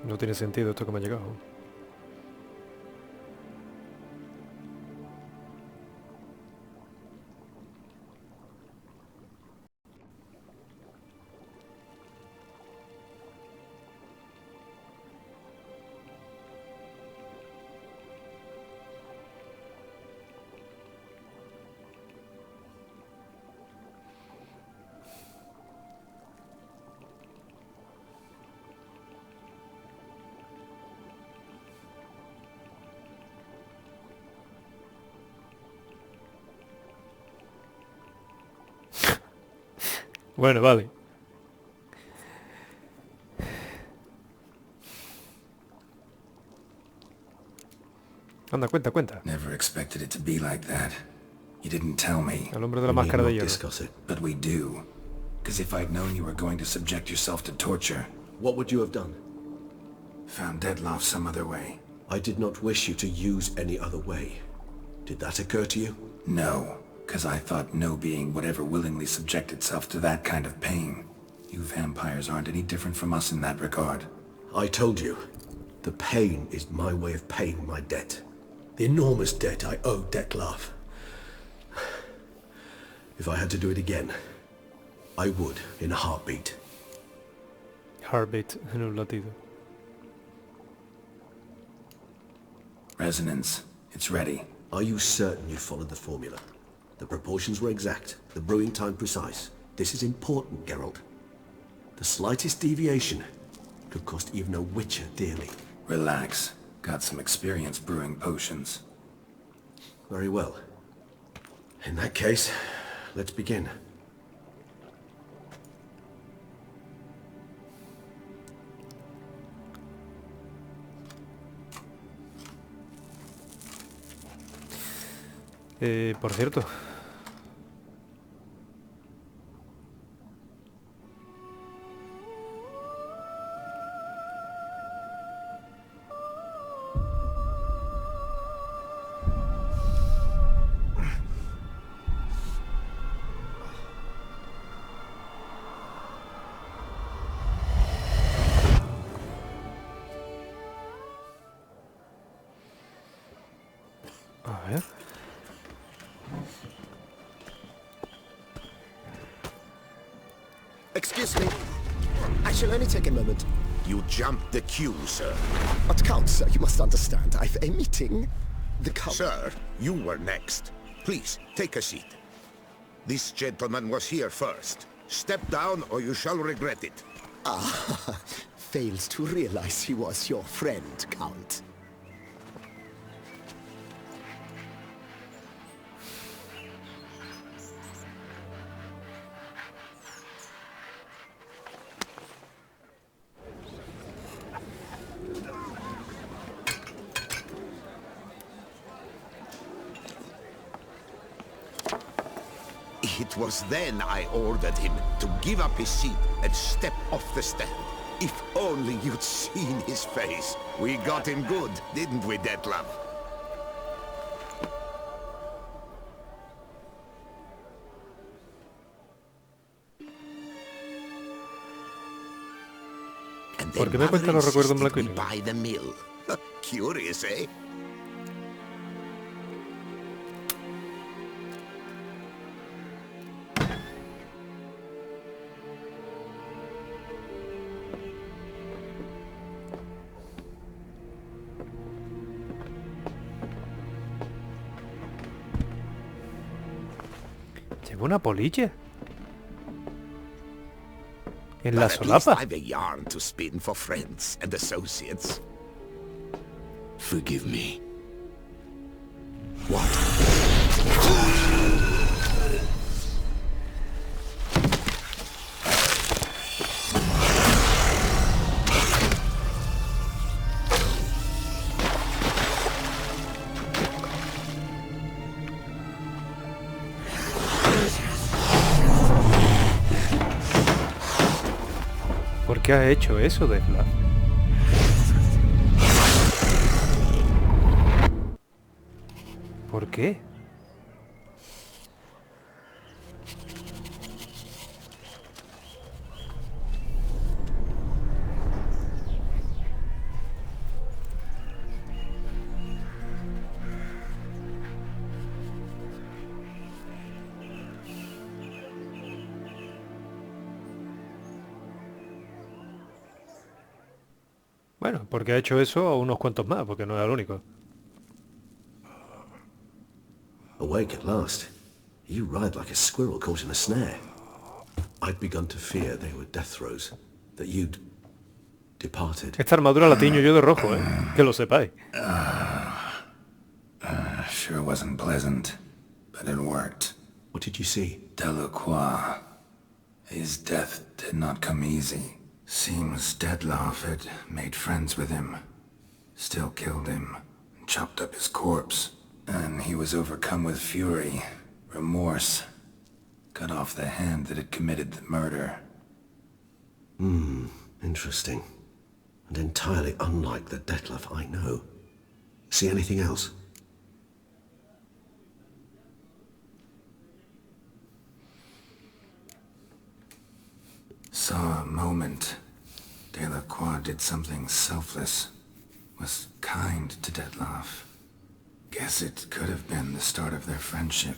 No tiene sentido esto que me ha llegado. Bueno, vale. Anda, cuenta. Never expected it to be like that. You didn't tell me. El hombre de la We need máscara de not hierro. discuss it. But we do. Because if I'd known you were going to subject yourself to torture, What would you have done? found Deadloff some other way. I did not wish you to use any other way. Did that occur to you? No, because I thought no being would ever willingly subject itself to that kind of pain. You vampires aren't any different from us in that regard. I told you, the pain is my way of paying my debt. The enormous debt I owe Dettlaff. If I had to do it again, I would in a heartbeat. Heartbeat en un latido. Resonance. It's ready. Are you certain you followed the formula? The proportions were exact, the brewing time precise. This is important, Geralt. The slightest deviation could cost even a witcher dearly. Relax. Got some experience brewing potions. Very well. In that case, let's begin. Por cierto. A ver. Excuse me. I shall only take a moment. You jumped the queue, sir. But Count, sir, you must understand. I've a meeting. The Count... Sir, you were next. Please, take a seat. This gentleman was here first. Step down or you shall regret it. Ah, fails to realize he was your friend, Count. It was then I ordered him to give up his seat and step off the stand. If only you'd seen his face. We got him good, didn't we, Detlef? And ¿Por qué me cuenta los recuerdos en blanco y negro? By the mill. Curious, eh? ¿Lleva una polilla? ¿En la But at least solapa? I've a yarn to spin for friends and associates. Forgive me. What? ¿Por qué ha hecho eso, Detlef? ¿Por qué? Bueno, porque ha hecho eso a unos cuantos más, porque no era el único. Awake at last. You ride like a squirrel caught in a snare. I'd begun to fear they were death throes, that you'd departed. Esta armadura la tiño yo de rojo, que lo sepáis. Sure wasn't pleasant, but it worked. What did you see? Delacroix. His death did not come easy. Seems Detlef had made friends with him. Still killed him. Chopped up his corpse. And he was overcome with fury. Remorse. Cut off the hand that had committed the murder. Interesting. And entirely unlike the Detlef I know. See anything else? Saw a moment. Delacroix did something selfless. Was kind to Detlef. Guess it could have been the start of their friendship.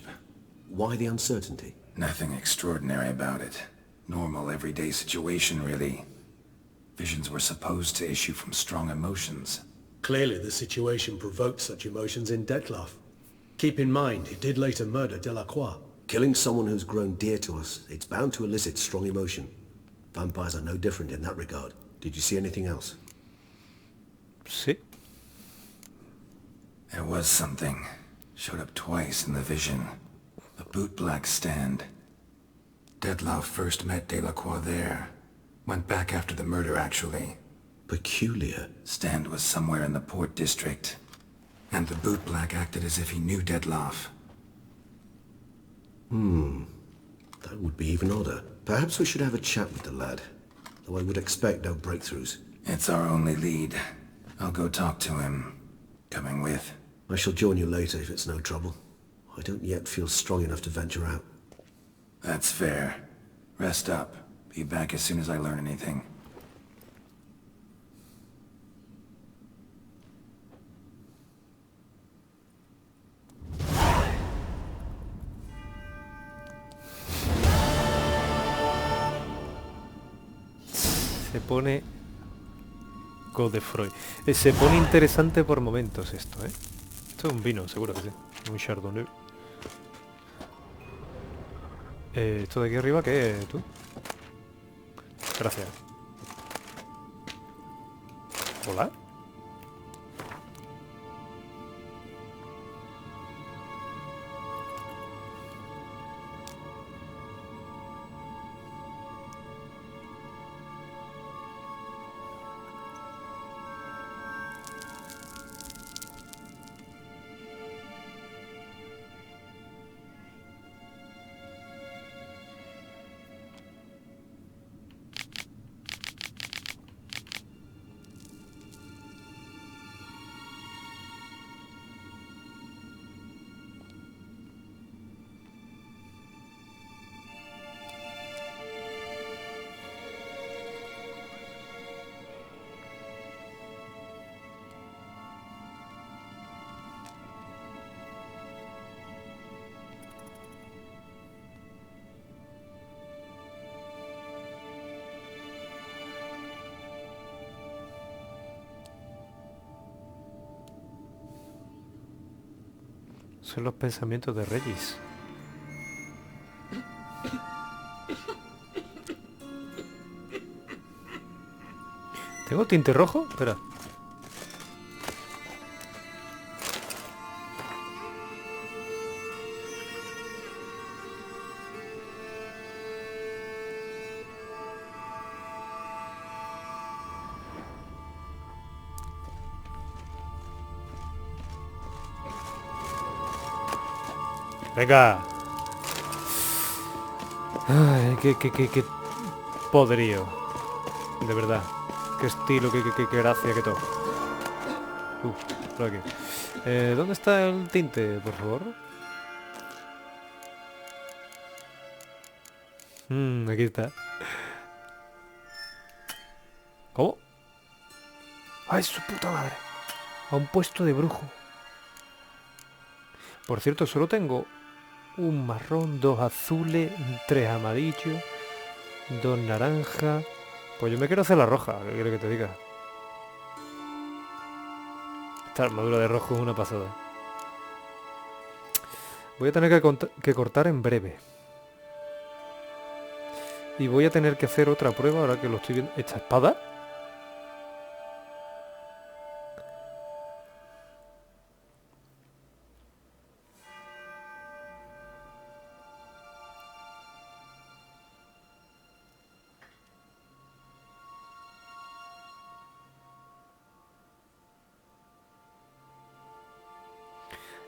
Why the uncertainty? Nothing extraordinary about it. Normal, everyday situation, really. Visions were supposed to issue from strong emotions. Clearly the situation provoked such emotions in Detlef. Keep in mind, he did later murder Delacroix. Killing someone who's grown dear to us, it's bound to elicit strong emotion. Vampires are no different in that regard. Did you see anything else? Sí. There was something. Showed up twice in the vision. A bootblack stand. Detlef first met Delacroix there. Went back after the murder, actually. Peculiar. Stand was somewhere in the port district. And the bootblack acted as if he knew Detlef. That would be even odder. Perhaps we should have a chat with the lad. Though I would expect no breakthroughs. It's our only lead. I'll go talk to him. Coming with. I shall join you later if it's no trouble. I don't yet feel strong enough to venture out. That's fair. Rest up. Be back as soon as I learn anything. pone... Godefroy. Se pone interesante por momentos esto, ¿eh? Esto es un vino, seguro que sí. Un Chardonnay. ¿Esto de aquí arriba qué es, tú? Gracias. ¿Hola? Son los pensamientos de Regis. ¿Tengo tinte rojo? Espera. Venga. Ay, qué podrío. De verdad. Qué estilo, qué gracia, qué todo. Por aquí. ¿Dónde está el tinte, por favor? Aquí está. ¿Cómo? ¡Ay, su puta madre! A un puesto de brujo. Por cierto, solo tengo un marrón, 2 azules, 3 amarillos, 2 naranjas. Pues yo me quiero hacer la roja, ¿qué quiero que te diga? Esta armadura de rojo es una pasada. Voy a tener que cortar en breve. Y voy a tener que hacer otra prueba ahora que lo estoy viendo. ¿Esta espada?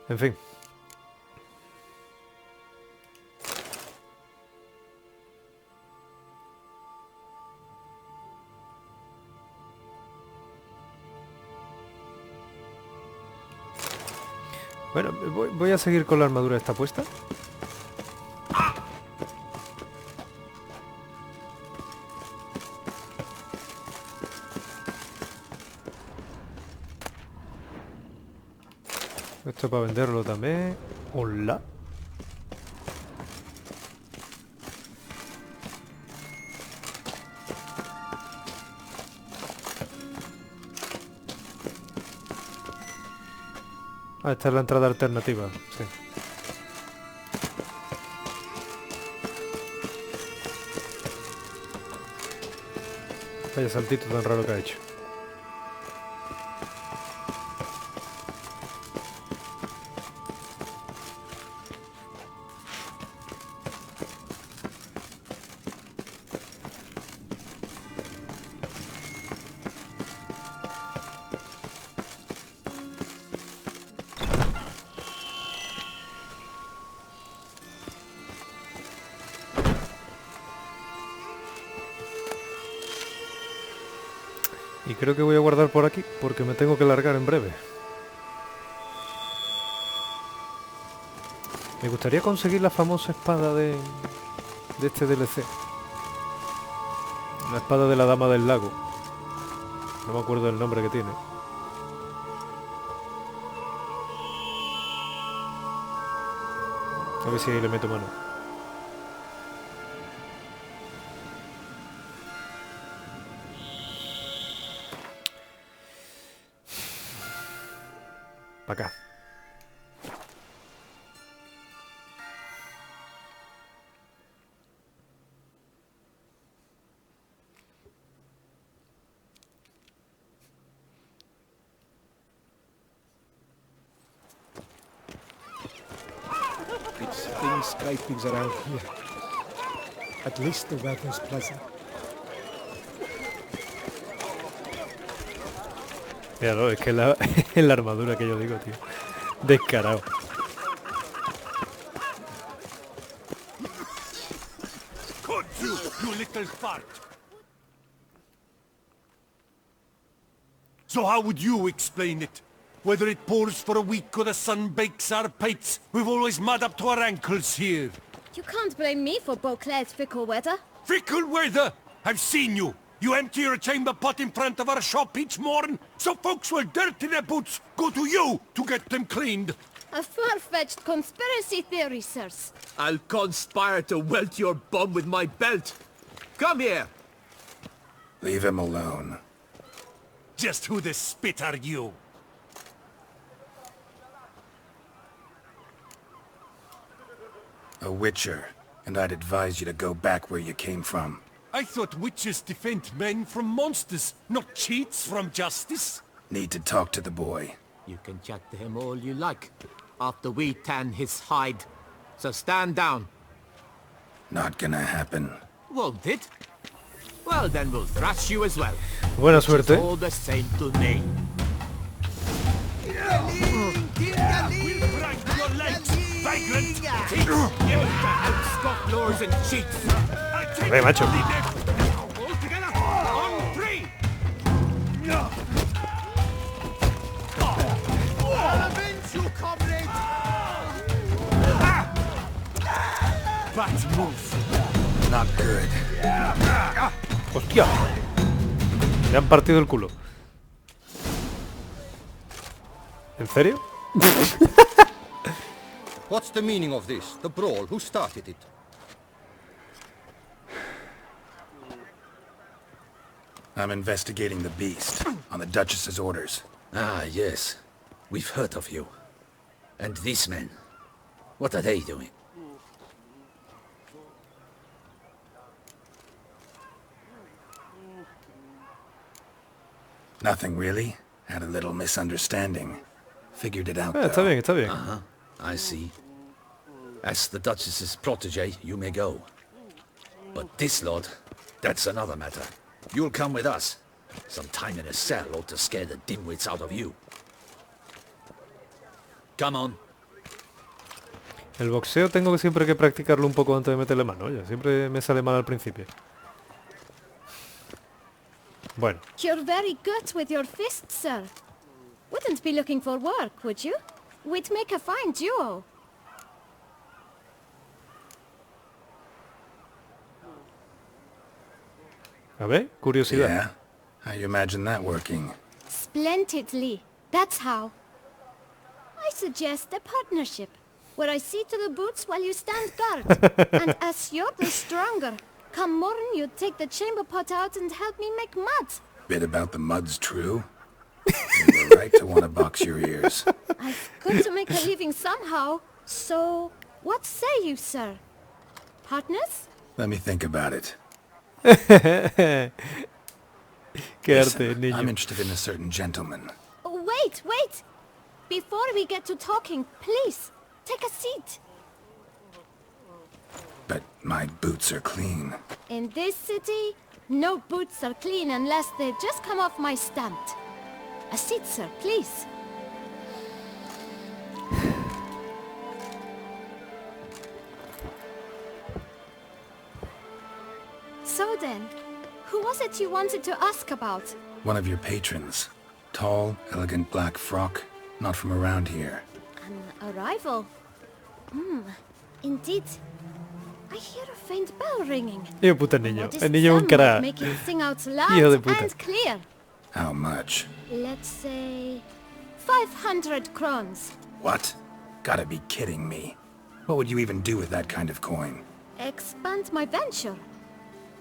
En fin. Bueno, voy a seguir con la armadura esta puesta. Esto para venderlo también. Hola. Ah, esta es la entrada alternativa. Sí. Vaya saltito tan raro que ha hecho. Y creo que voy a guardar por aquí porque me tengo que largar en breve. Me gustaría conseguir la famosa espada de este DLC. La espada de la Dama del Lago. No me acuerdo el nombre que tiene. A ver si ahí le meto mano. Para acá. It's thin scrapings around here. At least the weather's pleasant. Míralo, es que la, es la armadura que yo digo, tío. Descarado. Could you little fart! So how would you explain it? Whether it pours for a week or the sun bakes our pates, we've always mud up to our ankles here. You can't blame me for Beauclair's fickle weather. Fickle weather! I've seen you! You empty your chamber pot in front of our shop each morn, so folks will dirty their boots, go to you to get them cleaned. A far-fetched conspiracy theory, sirs. I'll conspire to welt your bum with my belt. Come here! Leave him alone. Just who the spit are you? A witcher, and I'd advise you to go back where you came from. I thought witches defend men from monsters, not cheats from justice. Need to talk to the boy. You can chat to him all you like, after we tan his hide. So stand down. Not gonna happen. Won't it? Well, then we'll thrash you as well. Buena It's suerte. all the same to me. We'll break your legs, vagrant! Teach you to help scofflaws and cheats. Ve, macho. All together, on three! Bad move. Not good. ¡Hostia! Le han partido el culo. ¿En serio? What's the meaning of this? The brawl? Who started it? I'm investigating the beast, on the Duchess's orders. Ah, yes. We've heard of you. And these men, what are they doing? Nothing really. Had a little misunderstanding. Figured it out, Está though. bien, está bien. Uh-huh, I see. As the Duchess's protege, you may go. But this lot, that's another matter. You'll come with us. Some time in a cell ought to scare the dimwits out of you. Come on. El boxeo tengo que siempre que practicarlo un poco antes de meterle mano. Oye, siempre me sale mal al principio. Bueno. You're very good with your fists, sir. Wouldn't be looking for work, would you? We'd make a fine duo. A ver, curiosidad. Yeah? How you imagine that working? Splendidly. That's how. I suggest a partnership, where I see to the boots while you stand guard. And as you're the stronger, come morn you take the chamber pot out and help me make mud. Bit about the mud's true? You were right to want to box your ears. I've got to make a living somehow. So, what say you, sir? Partners? Let me think about it. Qué arte, Listen, niño. I'm interested in a certain gentleman. Oh, wait, wait! Before we get to talking, please, take a seat. But my boots are clean. In this city, no boots are clean unless they just come off my stand. A seat, sir, please. So then, who was it you wanted to ask about? One of your patrons. Tall, elegant black frock. Not from around here. An arrival? Indeed. I hear a faint bell ringing. Hijo de puta el niño. Modest El niño es un sum crack. would make it sing out Hijo de loud puta. and clear. How much? Let's say 500 crowns. What? Gotta be kidding me. What would you even do with that kind of coin? Expand my venture.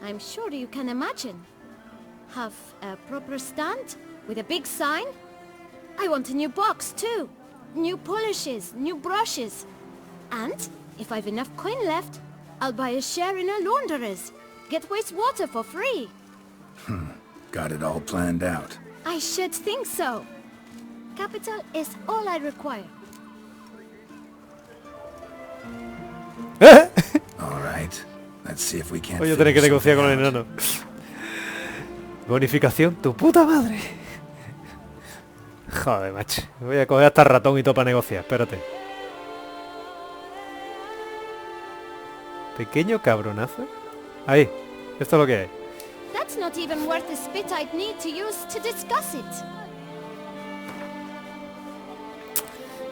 I'm sure you can imagine. Have a proper stand with a big sign. I want a new box too. new polishes, new brushes. And, if I've enough coin left, I'll buy a share in a launderer's. Get wastewater for free. Got it all planned out. I should think so. Capital is all I require. All right. Let's see if we can't. Voy a tener que negociar con el enano. Bonificación, tu puta madre. Joder, macho. Voy a coger hasta ratón y todo para negociar. Espérate. Pequeño cabronazo. Ahí. Esto es lo que hay. That's not even worth the spit I'd need to use to discuss it.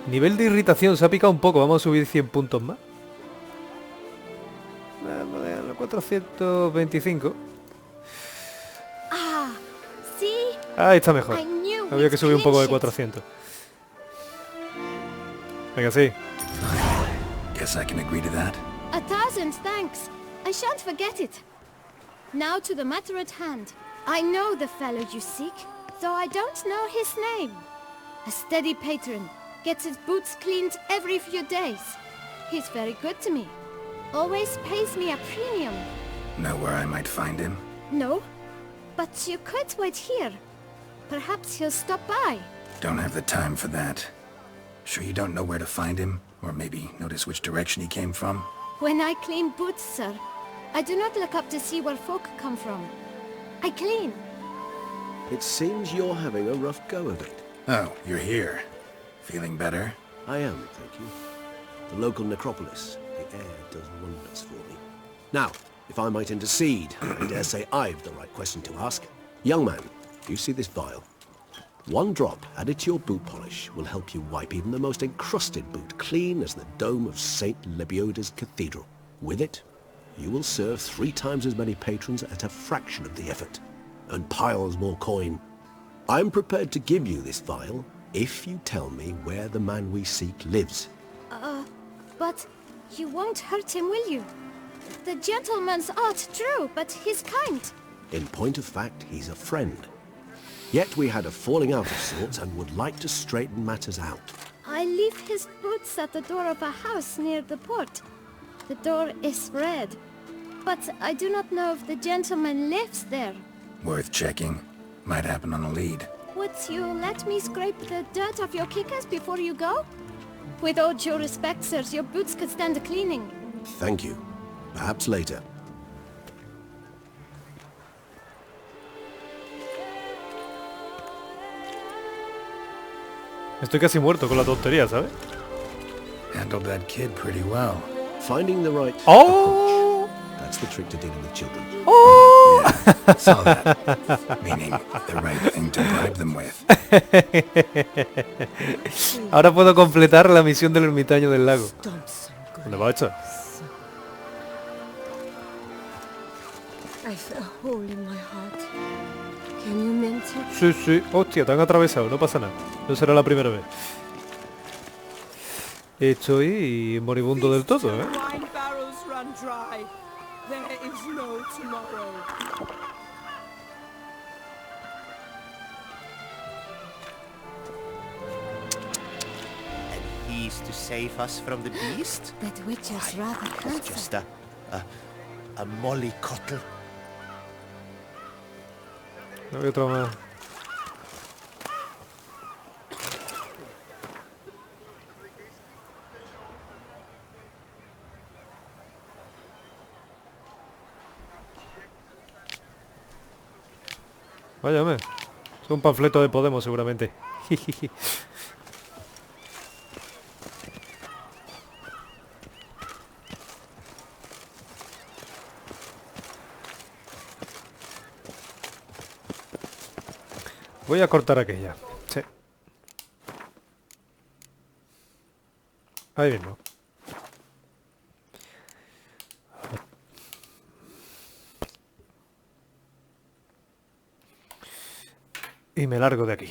Nivel de irritación se ha picado un poco. Vamos a subir 100 puntos más. 425. Ah, see? Ahí está mejor. I knew Había que we'd subir un poco de clinch it. 400. Venga, sí. Guess I can agree to that. 1,000 thanks. I shan't forget it. Now to the matter at hand. I know the fellow you seek, though I don't know his name. A steady patron, gets his boots cleaned every few days. He's very good to me. Always pays me a premium. Know where I might find him? No, but you could wait here. Perhaps he'll stop by. Don't have the time for that. Sure you don't know where to find him? Or maybe notice which direction he came from? When I clean boots, sir, I do not look up to see where folk come from. I clean. It seems you're having a rough go of it. Oh, you're here. Feeling better? I am, thank you. The local necropolis. The air does wonders for me. Now, if I might intercede, I dare say I've the right question to ask. Young man, do you see this vial? One drop added to your boot polish will help you wipe even the most encrusted boot clean as the dome of St. Lebioda's Cathedral. With it, you will serve 3 times as many patrons at a fraction of the effort, and piles more coin. I'm prepared to give you this vial if you tell me where the man we seek lives. But you won't hurt him, will you? The gentleman's art, true, but he's kind. In point of fact, he's a friend. Yet we had a falling out of sorts and would like to straighten matters out. I leave his boots at the door of a house near the port. The door is red, but I do not know if the gentleman lives there. Worth checking. Might happen on a lead. Would you let me scrape the dirt off your kickers before you go? With all due respect, sirs, your boots could stand a cleaning. Thank you. Perhaps later. Estoy casi muerto con la tontería, ¿sabes? Handled that kid pretty well. Finding the right Oh! approach. That's the trick to dealing with children. Oh! Yeah, saw that. Meaning the right thing to bribe them with. Ahora puedo completar la misión del ermitaño del lago. ¿Dónde va esto? I felt a hole in my heart. Can you mend it? Sí, sí. Hostia, te han atravesado. No pasa nada. No será la primera vez. Estoy moribundo del todo, ¿eh? Wine barrels run dry. There is no tomorrow. And he's to save us from the beast? That witcher's rather It's handsome. just a mollycoddle. No hay otra más. Váyame. Es un panfleto de Podemos seguramente. Voy a cortar aquella. Sí. Ahí mismo. Y me largo de aquí.